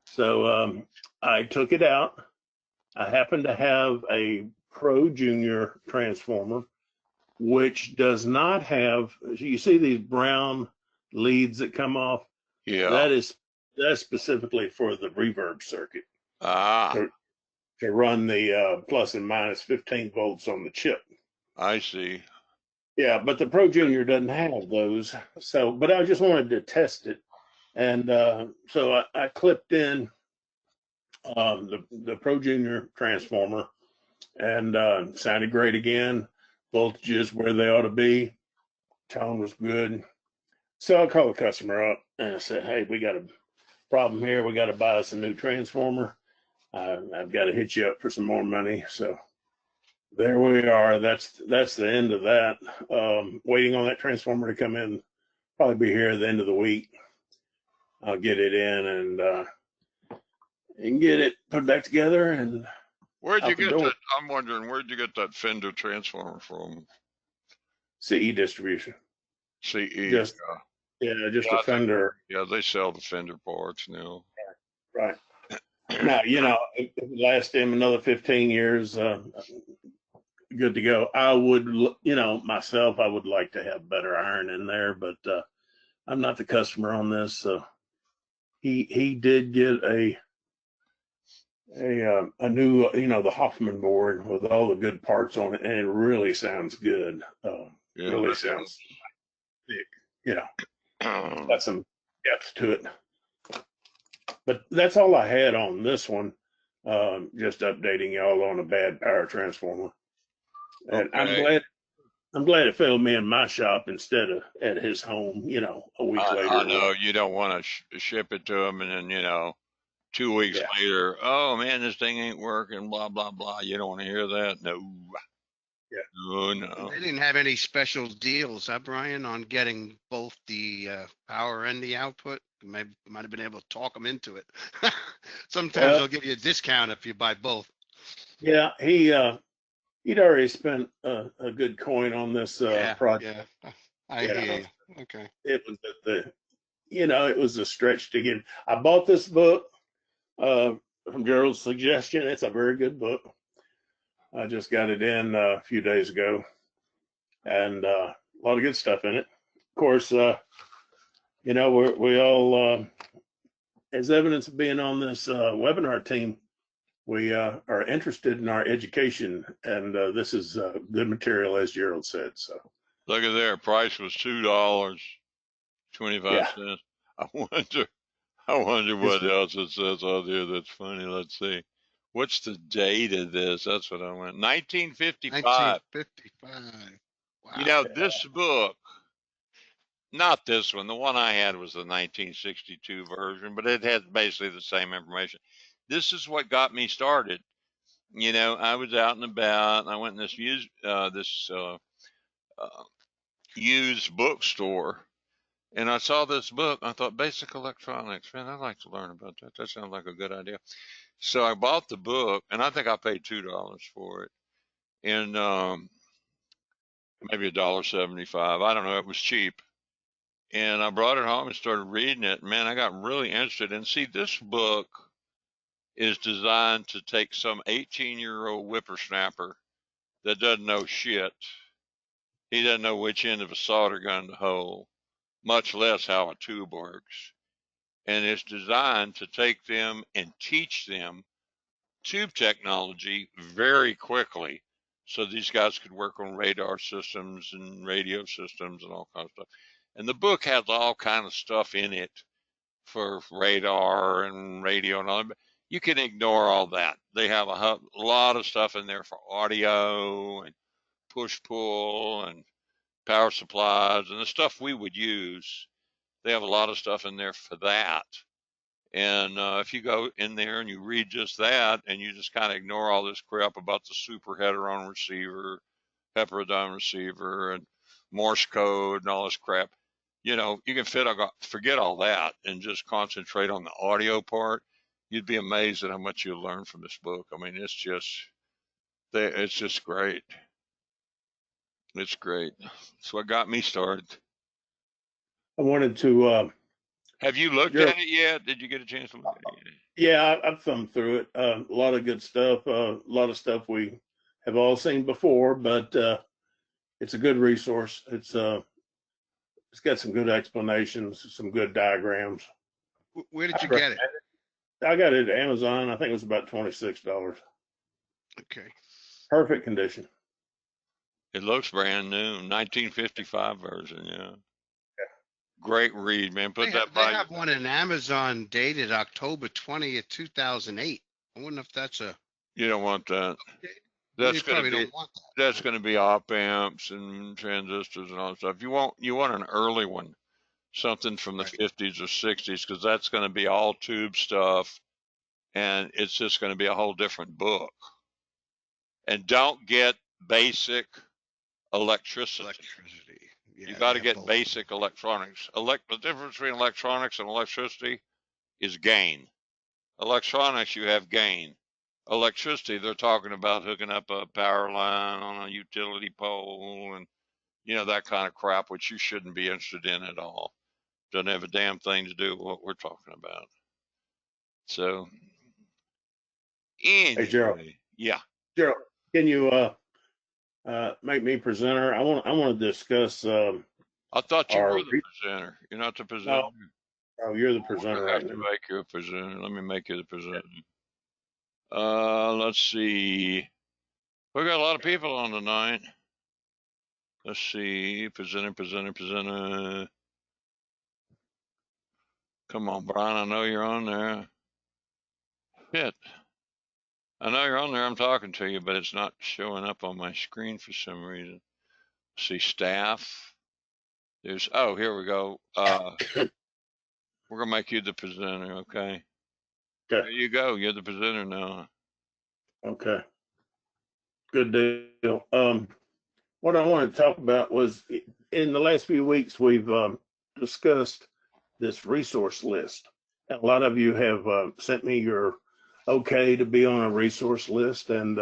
So I took it out. I happened to have a Pro Junior transformer, which does not have, you see these brown leads that come off? Yeah. That's specifically for the reverb circuit. To run the plus and minus 15 volts on the chip. I see. Yeah, but the Pro Junior doesn't have those. So, but I just wanted to test it. And so I clipped in the Pro Junior transformer, and sounded great again. Voltages where they ought to be. Tone was good. So I called the customer up and I said, hey, we got a problem here. We got to buy us a new transformer. I've got to hit you up for some more money. So there we are. That's the end of that. Waiting on that transformer to come in. Probably be here at the end of the week. I'll get it in and get it put back together and Where'd you out the get door. that? I'm wondering, where'd you get that Fender transformer from? CE distribution. CE. Just Yeah, just yeah, a Fender. yeah, they sell the Fender parts now. Right. Now, if it lasts him another 15 years, good to go. I would, myself, I would like to have better iron in there, but I'm not the customer on this. So he did get a new, the Hoffman board with all the good parts on it, and it really sounds good. Yeah, Really sounds thick. Got some depth to it. But that's all I had on this one. Just updating y'all on a bad power transformer. And okay. I'm glad it failed me in my shop instead of at his home, a week later. I know you don't want to ship it to him, and then 2 weeks Yeah. later, oh man, this thing ain't working. Blah blah blah. You don't want to hear that. No. Yeah. Oh no. They didn't have any special deals, huh, Brian, on getting both the power and the output? Maybe might have been able to talk them into it. Sometimes Well, they'll give you a discount if you buy both. yeah, he'd already spent a good coin on this project. Yeah, I Yeah. hear you. Okay. It was it was a stretch to get. I bought this book from Gerald's suggestion. It's a very good book. I just got it in a few days ago, and a lot of good stuff in it. Of course, we all, as evidence of being on this webinar team, we are interested in our education, and this is good material, as Gerald said. So Look at there. Price was $2.25. yeah, I wonder it's what else it says out there that's funny. Let's see. What's the date of this? That's what I want. 1955. 1955. You Wow. know, this book, not this one. The one I had was the 1962 version, but it had basically the same information. This is what got me started. I was out and about, and I went in this used bookstore, and I saw this book. I thought, basic electronics. Man, I'd like to learn about that. That sounds like a good idea. So I bought the book, and I think I paid $2 for it, and maybe $1.75. I don't know. It was cheap. And I brought it home and started reading it. Man, I got really interested. And see, this book is designed to take some 18-year-old whippersnapper that doesn't know shit. He doesn't know which end of a solder gun to hold, much less how a tube works. And it's designed to take them and teach them tube technology very quickly, so these guys could work on radar systems and radio systems and all kinds of stuff. And the book has all kind of stuff in it for radar and radio and all that. You can ignore all that. They have a lot of stuff in there for audio and push pull and power supplies and the stuff we would use. They have a lot of stuff in there for that. And if you go in there and you read just that, and you just kind of ignore all this crap about the super heteron receiver, heterodyne receiver, and Morse code and all this crap, you can forget all that and just concentrate on the audio part. You'd be amazed at how much you'll learn from this book. I mean, it's just great. It's great. It's what got me started. I wanted to. Have you looked Gerald, at it yet? Did you get a chance to look at it? yeah, I've thumbed through it. A lot of good stuff. A lot of stuff we have all seen before, but it's a good resource. It's got some good explanations, some good diagrams. Where did you get it? I got it at Amazon. I think it was about $26. Okay. Perfect condition. It looks brand new, 1955 version. Yeah. Great read, man. Put that by. They have one in Amazon dated October 20th, 2008. I wonder if that's a. You don't want that. You probably don't want that. That's going to be op amps and transistors and all that stuff. You want an early one, something from the 50s or 60s, because that's going to be all tube stuff, and it's just going to be a whole different book. And don't get basic electricity. Yeah, You got they to have get both. basic electronics. The difference between electronics and electricity is gain. Electronics, you have gain. Electricity, they're talking about hooking up a power line on a utility pole and, you know, that kind of crap, which you shouldn't be interested in at all. Doesn't have a damn thing to do with what we're talking about. So, Hey, Gerald. anyway, yeah. Gerald, can you make me presenter? I want to discuss I thought you our. were the presenter. You're not the presenter. No, oh, you're the We're presenter gonna have right to now. make you a presenter. Let me make you the presenter. Let's see. We got a lot of people on tonight. Let's see. Presenter. Come on, Brian. I know you're on there. Shit. I know you're on there. I'm talking to you, but it's not showing up on my screen for some reason. Let's see, staff. There's, oh, here we go. We're gonna make you the presenter, okay? There Okay. you go. You're the presenter now. Okay. Good deal. What I wanted to talk about was in the last few weeks, we've discussed this resource list. And a lot of you have sent me your okay to be on a resource list and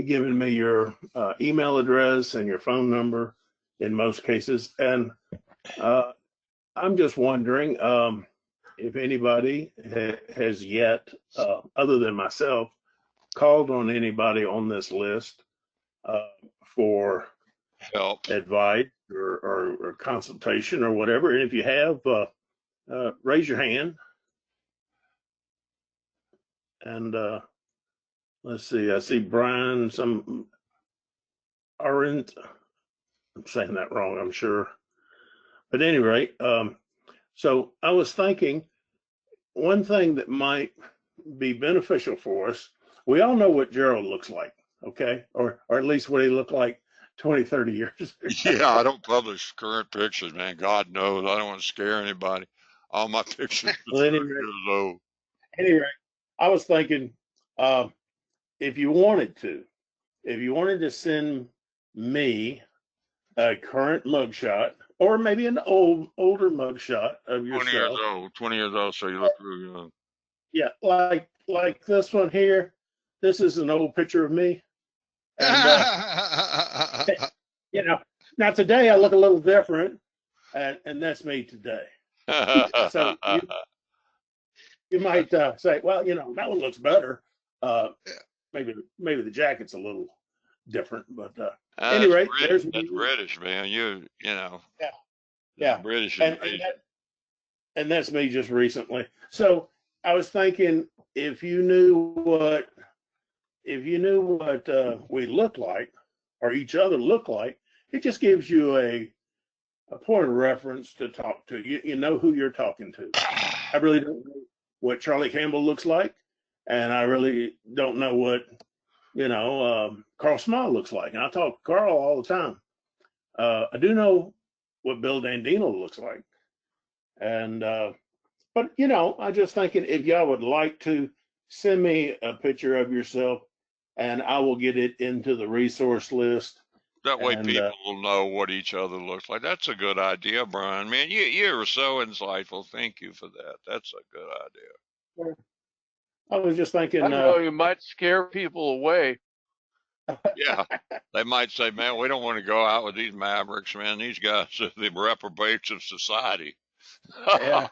given me your email address and your phone number in most cases. And I'm just wondering if anybody has yet, other than myself, called on anybody on this list for Help. advice or consultation or whatever. And if you have, raise your hand. And let's see, I see Brian, some aren't, I'm saying that wrong, I'm sure. But at any rate, so I was thinking one thing that might be beneficial for us, we all know what Gerald looks like, okay? Or at least what he looked like 20, 30 years ago. Yeah, I don't publish current pictures, man. God knows. I don't want to scare anybody. All my pictures are Well, 30 years old. anyway, I was thinking, if you wanted to send me a current mugshot or maybe an older mugshot of 20 years yourself. old. 20 years old, so you look real young. Yeah, like this one here. This is an old picture of me. And you know, now today I look a little different, and that's me today. So you might say, well, you know, that one looks better. Maybe the jacket's a little different, but That's anyway, British. there's That's me. British, man. You know. Yeah, yeah, British and invasion. and that's me just recently. So I was thinking, if you knew what we look like or each other look like, it just gives you a point of reference to talk to. You know who you're talking to. I really don't know what Charlie Campbell looks like, and I really don't know what Carl Small looks like. And I talk to Carl all the time. I do know what Bill Dandino looks like, and but I'm just thinking if y'all would like to send me a picture of yourself, and I will get it into the resource list. That way And people will know what each other looks like. That's a good idea, Brian. Man, you were so insightful. Thank you for that. That's a good idea. I was just thinking, I don't know, you might scare people away. Yeah. They might say, man, we don't want to go out with these mavericks, man. These guys are the reprobates of society. yeah,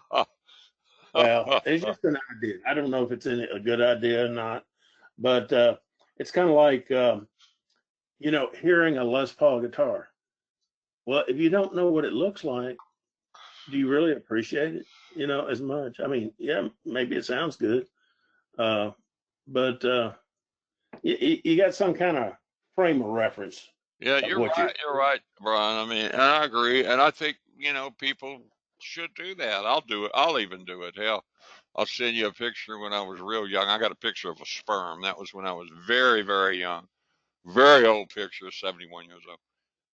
well, it's just an idea. I don't know if it's a good idea or not, but it's kind of like, hearing a Les Paul guitar. Well, if you don't know what it looks like, do you really appreciate it, as much? I mean, yeah, maybe it sounds good, but you got some kind of frame of reference. Yeah, you're right. You're right, Brian. I mean, and I agree. And I think, people should do that. I'll do it. I'll even do it. Hell, I'll send you a picture when I was real young. I got a picture of a sperm. That was when I was very, very young. Very old picture, 71 years old.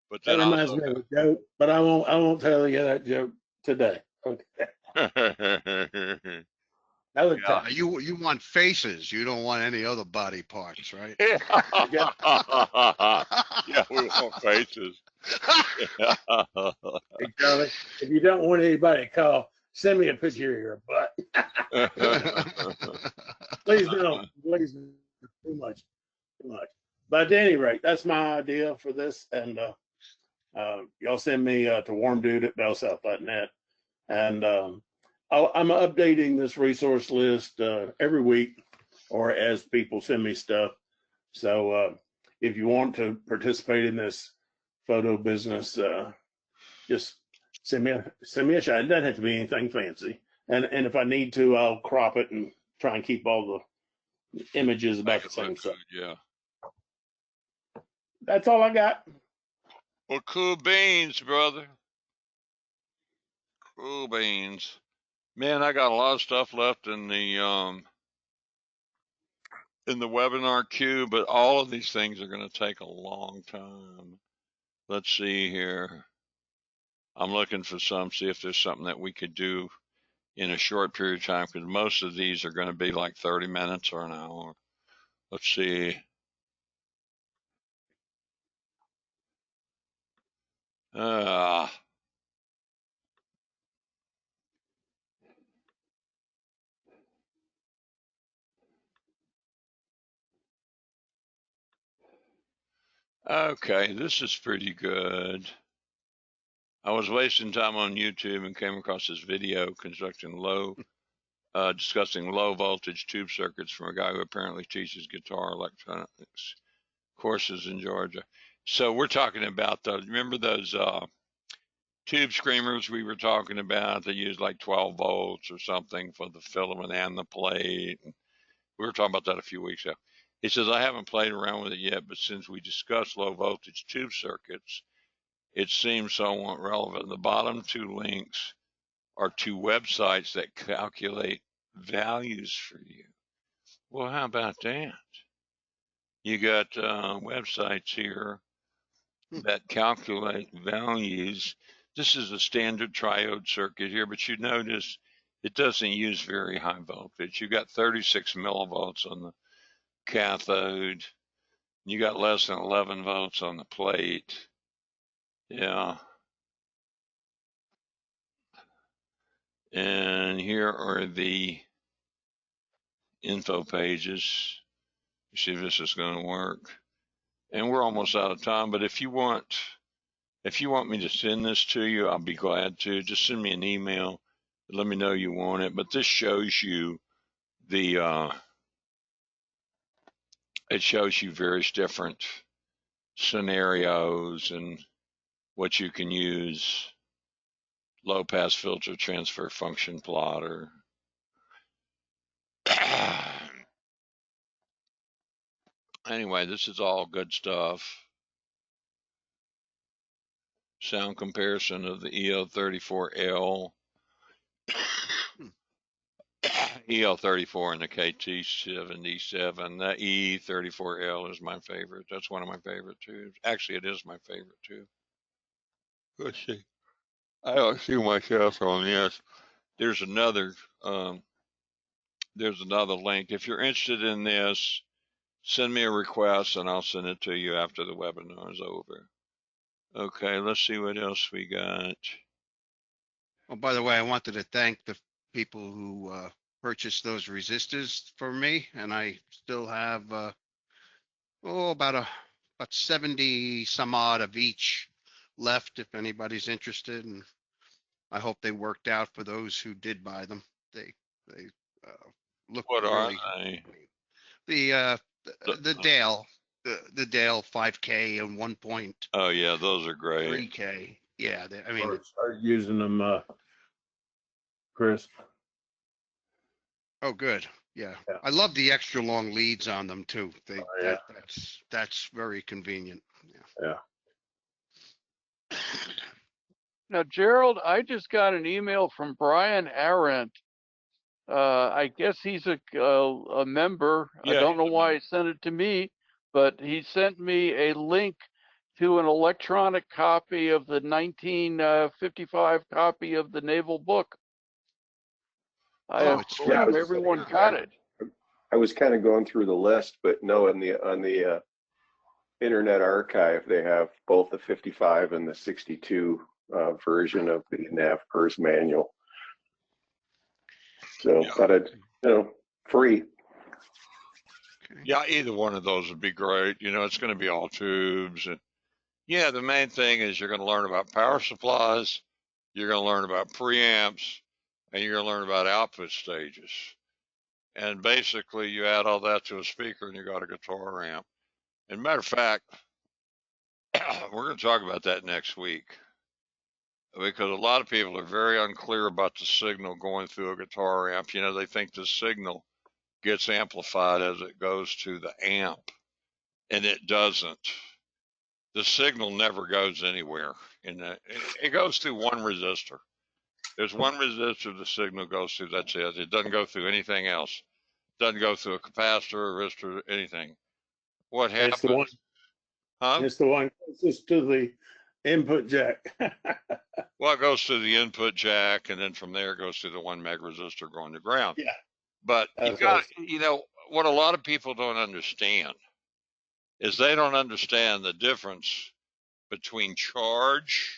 But That then reminds me of a joke, but I won't tell you that joke today. Okay. Another Yeah. time. You want faces. You don't want any other body parts, right? Yeah, we want faces. Hey, Charlie, if you don't want anybody to call, send me a picture of your butt. Please don't. Please don't. Too much. Too much. But at any rate, that's my idea for this. And y'all send me to warmdude@bellsouth.net. And I'm updating this resource list every week or as people send me stuff. So if you want to participate in this photo business, just send me a shot. It doesn't have to be anything fancy. And if I need to, I'll crop it and try and keep all the images about Make the it same look size. good, yeah. That's all I got. Well, cool beans, brother. Cool beans. Man, I got a lot of stuff left in the webinar queue, but all of these things are going to take a long time. Let's see here. I'm looking for see if there's something that we could do in a short period of time, because most of these are going to be like 30 minutes or an hour. Let's see. Okay, this is pretty good. I was wasting time on YouTube and came across this video discussing low voltage tube circuits from a guy who apparently teaches guitar electronics courses in Georgia. So we're talking about those. Remember those tube screamers we were talking about? They use like 12 volts or something for the filament and the plate. We were talking about that a few weeks ago. He says, I haven't played around with it yet, but since we discussed low voltage tube circuits, it seems somewhat relevant. The bottom two links are two websites that calculate values for you. Well, how about that? You got websites here that calculate values. This is a standard triode circuit here, but you notice it doesn't use very high voltage. You got 36 millivolts on the cathode. You got less than 11 volts on the plate. Yeah. And here are the info pages. See if this is going to work. And we're almost out of time, but if you want me to send this to you, I'll be glad to. Just send me an email. Let me know you want it. But this shows you it shows you various different scenarios and what you can use. Low pass filter transfer function plotter. Anyway, this is all good stuff. Sound comparison of the EL34L, EL34 and the KT77. That E34L is my favorite. That's one of my favorite tubes. Actually, it is my favorite tube. Let's see. I don't see myself on this. There's another link. If you're interested in this, send me a request and I'll send it to you after the webinar is over. Okay, let's see what else we got. Oh, by the way, I wanted to thank the people who purchased those resistors for me, and I still have about 70 some odd of each left if anybody's interested, and I hope they worked out for those who did buy them. They look What are really they? the Dale the Dale 5K and 1.3K. Oh yeah, those are great. Yeah, I mean, Start using them, Chris. oh, good. Yeah. Yeah. I love the extra long leads on them too. Yeah. That's very convenient. Yeah. Now, Gerald, I just got an email from Brian Arendt. I guess he's a member. I Yeah, don't know he's a why member. he sent it to me, but he sent me a link to an electronic copy of the 1955 copy of the Naval Book. I Oh, it's Yeah, I assume was, everyone got it. I was kind of going through the list, but no, on the Internet Archive, they have both the 55 and the 62 version of the NAVPERS manual. So, but it, free. Yeah, either one of those would be great. It's going to be all tubes. And yeah, the main thing is you're going to learn about power supplies, you're going to learn about preamps, and you're going to learn about output stages. And basically, you add all that to a speaker and you got a guitar amp. And matter of fact, we're going to talk about that next week because a lot of people are very unclear about the signal going through a guitar amp. They think the signal gets amplified as it goes to the amp, and it doesn't. The signal never goes anywhere. It goes through one resistor. There's one resistor the signal goes through. That's it. It doesn't go through anything else. It doesn't go through a capacitor, a resistor, anything. What It's the one. happens? Huh? It's the one closest to the input jack. Well, it goes through the input jack, and then from there it goes through the 1 meg resistor going to ground. Yeah. But That's awesome. what a lot of people don't understand is they don't understand the difference between charge,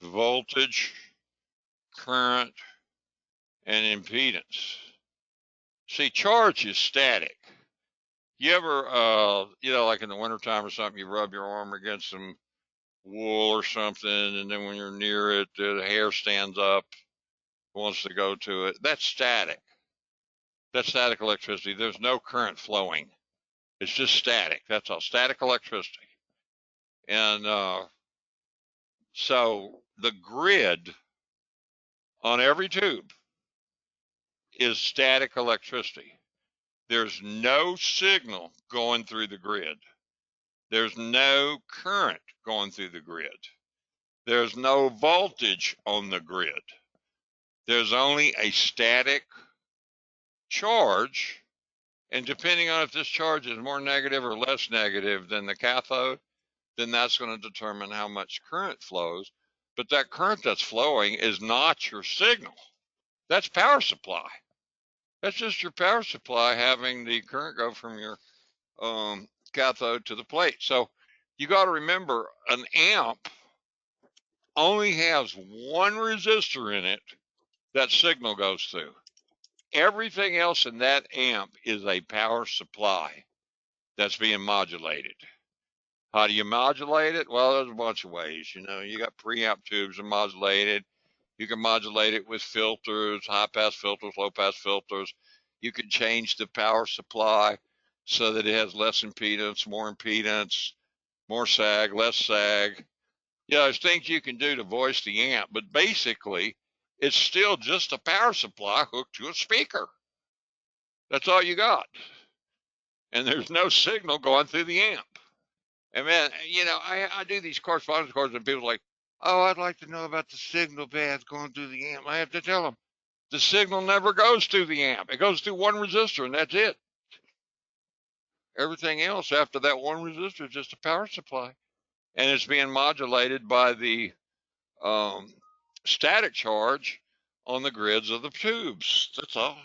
voltage, current, and impedance. See, charge is static. You ever, like in the wintertime or something, you rub your arm against some wool or something, and then when you're near it, the hair stands up, wants to go to it. That's static. That's static electricity. There's no current flowing. It's just static. That's all. Static electricity. And so the grid on every tube is static electricity. There's no signal going through the grid. There's no current going through the grid. There's no voltage on the grid. There's only a static charge. And depending on if this charge is more negative or less negative than the cathode, then that's going to determine how much current flows. But that current that's flowing is not your signal. That's power supply. That's just your power supply having the current go from your cathode to the plate. So you got to remember an amp only has one resistor in it that signal goes through. Everything else in that amp is a power supply that's being modulated. How do you modulate it? Well, there's a bunch of ways. You got preamp tubes that modulate it. You can modulate it with filters, high pass filters, low pass filters. You can change the power supply so that it has less impedance, more sag, less sag. There's things you can do to voice the amp, but basically it's still just a power supply hooked to a speaker. That's all you got. And there's no signal going through the amp. And man, I do these correspondence courses and people are like, oh, I'd like to know about the signal path going through the amp. I have to tell them the signal never goes through the amp. It goes through one resistor and that's it. Everything else after that one resistor is just a power supply. And it's being modulated by the static charge on the grids of the tubes. That's all.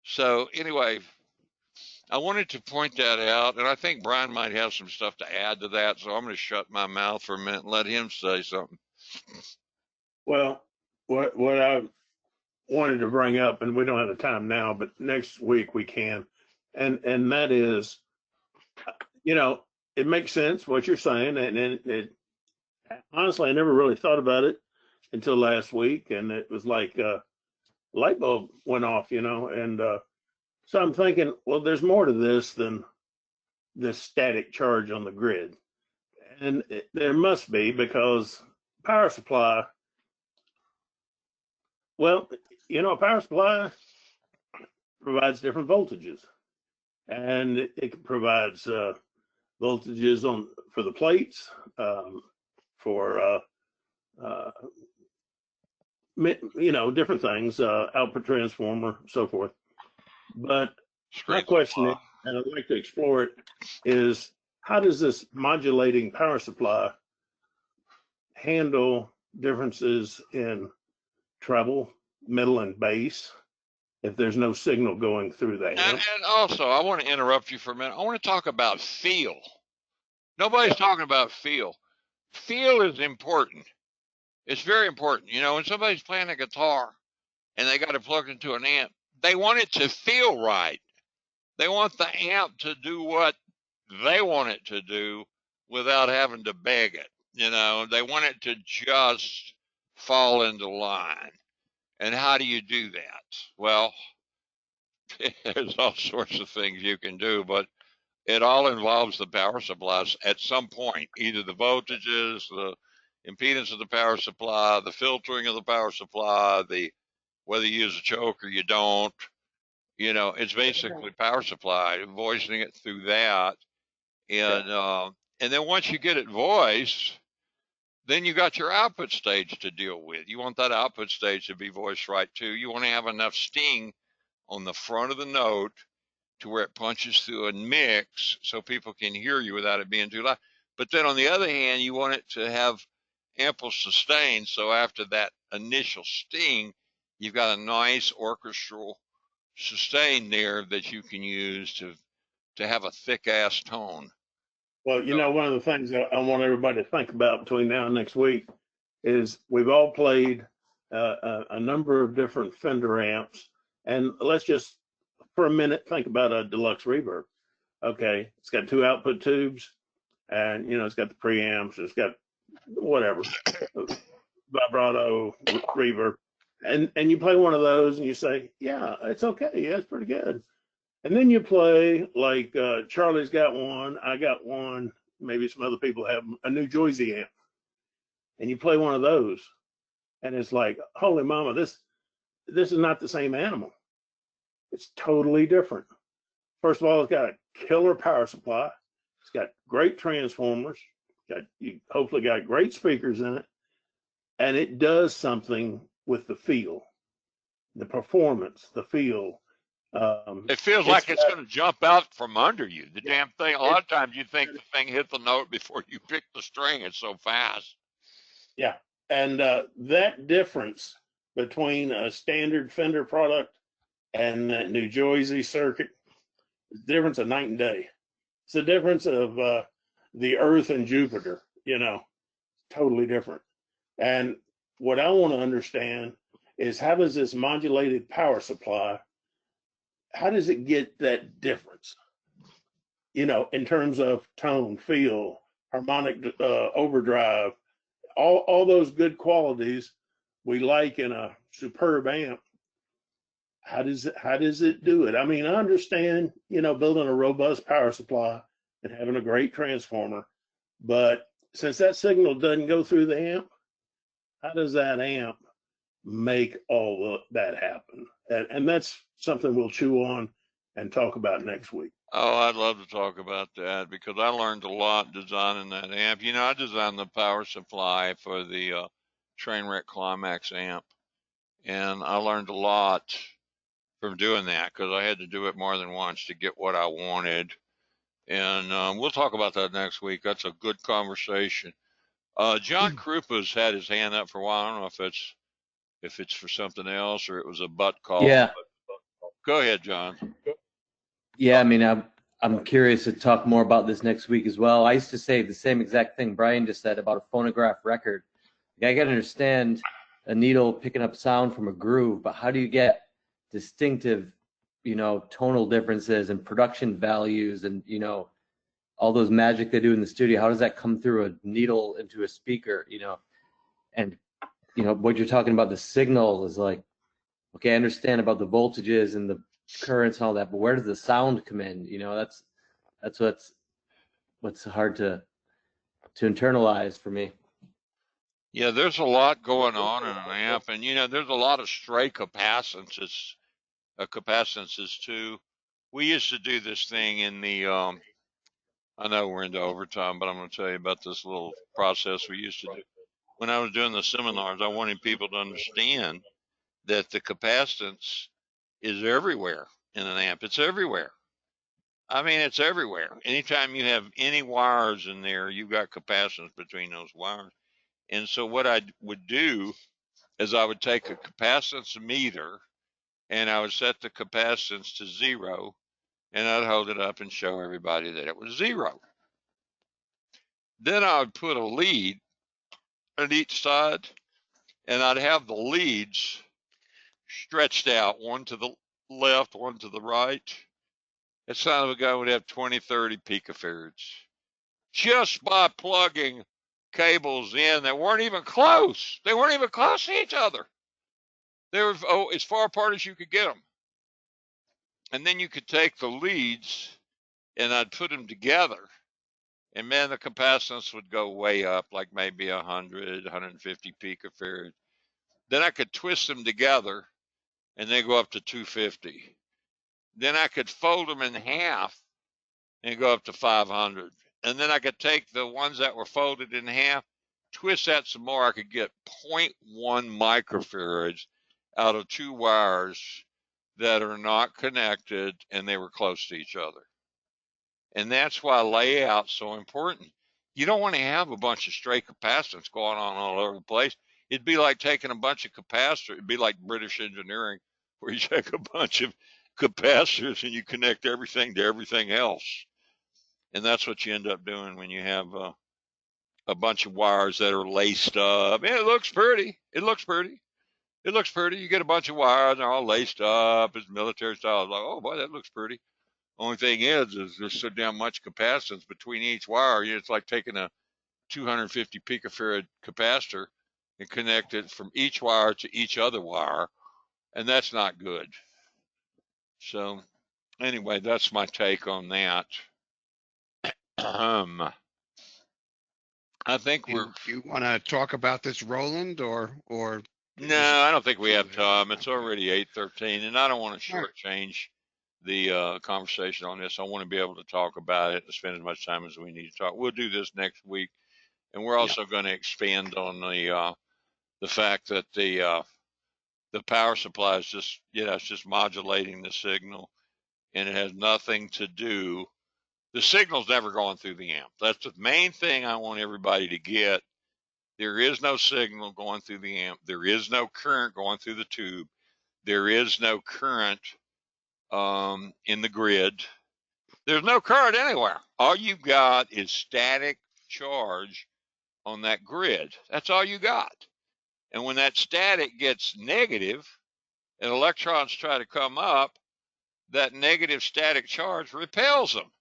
So anyway, I wanted to point that out, and I think Brian might have some stuff to add to that, so I'm going to shut my mouth for a minute and let him say something. Well, what I wanted to bring up, and we don't have the time now, but next week we can, and that is, it makes sense what you're saying, and it honestly I never really thought about it until last week, and it was like light bulb went off, and so I'm thinking, well, there's more to this than this static charge on the grid. And there must be, because power supply, well, a power supply provides different voltages. And it provides voltages for the plates, for different things, output transformer, so forth. But my question is, and I'd like to explore it, is how does this modulating power supply handle differences in treble, middle, and bass if there's no signal going through the amp. And also, I want to interrupt you for a minute. I want to talk about feel. Nobody's Yeah. talking about feel. Feel is important. It's very important. You know, when somebody's playing a guitar and they got it plugged into an amp, they want it to feel right. They want the amp to do what they want it to do without having to beg it. You know, they want it to just fall into line. And how do you do that? Well, there's all sorts of things you can do, but it all involves the power supplies at some point, either the voltages, the impedance of the power supply, the filtering of the power supply, the whether you use a choke or you don't. You know, it's basically power supply, voicing it through that, Yeah. and then once you get it voiced, then you got your output stage to deal with. You want that output stage to be voiced right too. You want to have enough sting on the front of the note to where it punches through and mix so people can hear you without it being too loud. But then on the other hand, you want it to have ample sustain. So after that initial sting, you've got a nice orchestral sustain there that you can use to have a thick ass tone. Well, you So, know, one of the things that I want everybody to think about between now and next week is we've all played a number of different Fender amps, and let's just for a minute think about a deluxe reverb. Okay, it's got two output tubes, and you know it's got the preamps, it's got whatever vibrato reverb, and you play one of those, and you say, yeah, it's okay, yeah, it's pretty good. And then you play like Charlie's got one, I got one, maybe some other people have a New Jersey amp, and you play one of those, and it's like, holy mama, this is not the same animal. It's totally different. First of all, it's got a killer power supply. It's got great transformers. You hopefully got great speakers in it, and it does something with the feel, the performance, the feel. it feels It's like it's got going to jump out from under you. The yeah, damn thing. A lot it, of times you think the thing hit the note before you pick the string. It's so fast. yeah, and that difference between a standard Fender product and that New Jersey circuit, the difference of night and day. It's the difference of the Earth and Jupiter. You know, totally different. And what I want to understand is how does this modulated power supply, how does it get that difference? You know, in terms of tone, feel, harmonic overdrive, all those good qualities we like in a superb amp. How does it do it? I mean, I understand, you know, building a robust power supply and having a great transformer, but since that signal doesn't go through the amp, how does that amp make all that happen? And that's something we'll chew on and talk about next week. Oh, I'd love to talk about that because I learned a lot designing that amp. You know, I designed the power supply for the Trainwreck Climax amp, and I learned a lot from doing that because I had to do it more than once to get what I wanted. And we'll talk about that next week. That's a good conversation. John Krupa's had his hand up for a while. I don't know if it's for something else or it was a butt call. Yeah, Go ahead, John. yeah. I mean, I'm curious to talk more about this next week as well. I used to say the same exact thing Brian just said about a phonograph record. I got to understand a needle picking up sound from a groove, but how do you get distinctive, tonal differences and production values and all those magic they do in the studio? How does that come through a needle into a speaker? And what you're talking about, the signal is like, okay, I understand about the voltages and the currents and all that, but where does the sound come in? That's what's hard to internalize for me. Yeah, there's a lot going on in an amp, and there's a lot of stray capacitances too. We used to do this thing in the I know we're into overtime, but I'm going to tell you about this little process we used to do. When I was doing the seminars, I wanted people to understand that the capacitance is everywhere in an amp. It's everywhere. I mean, it's everywhere. Anytime you have any wires in there, you've got capacitance between those wires. And so what I would do is I would take a capacitance meter and I would set the capacitance to 0, and I'd hold it up and show everybody that it was 0. Then I would put a lead on each side, and I'd have the leads stretched out, one to the left, one to the right. That son of a gun would have 20, 30 picofarads just by plugging cables in that weren't even close. They weren't even close to each other. They were as far apart as you could get them. And then you could take the leads and I'd put them together. And man, the capacitance would go way up, like maybe 100, 150 picofarad. Then I could twist them together and they go up to 250. Then I could fold them in half and go up to 500. And then I could take the ones that were folded in half, twist that some more. I could get 0.1 microfarads out of 2 wires that are not connected and they were close to each other. And that's why layout's so important. You don't want to have a bunch of stray capacitance going on all over the place. It'd be like taking a bunch of capacitors. It'd be like British engineering, where you take a bunch of capacitors and you connect everything to everything else. And that's what you end up doing when you have a bunch of wires that are laced up. And it looks pretty. It looks pretty. It looks pretty. You get a bunch of wires and they're all laced up. It's military style. It's like, oh boy, that looks pretty. Only thing is there's so damn much capacitance between each wire. It's like taking a 250 picofarad capacitor and connect it from each wire to each other wire, and that's not good. So anyway, that's my take on that. I think Do you want to talk about this, Roland, or no, I don't think we have time. It's already 8:13, and I don't want to shortchange the conversation on this. I want to be able to talk about it and spend as much time as we need to talk. We'll do this next week, and we're also going to expand on the fact that the power supply is just, it's just modulating the signal, and it has nothing to do. The signal's never going through the amp. That's the main thing I want everybody to get. There is no signal going through the amp. There is no current going through the tube. There is no current in the grid. There's no current anywhere. All you've got is static charge on that grid. That's all you got. And when that static gets negative and electrons try to come up, that negative static charge repels them.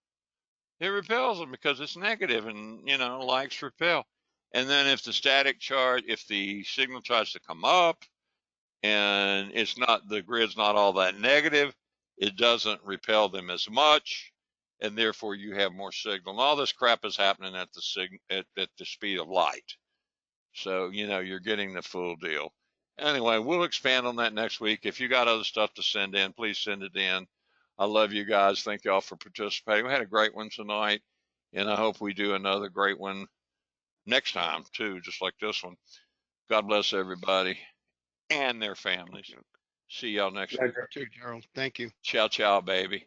It repels them because it's negative, and likes repel. And then if the static charge, if the signal tries to come up and the grid's not all that negative, it doesn't repel them as much, and therefore you have more signal. And all this crap is happening at the speed of light. So, you're getting the full deal. Anyway, we'll expand on that next week. If you got other stuff to send in, please send it in. I love you guys. Thank y'all for participating. We had a great one tonight, and I hope we do another great one next time too, just like this one. God bless everybody and their families. See y'all next week. Gerald? Thank you. Ciao, ciao, baby.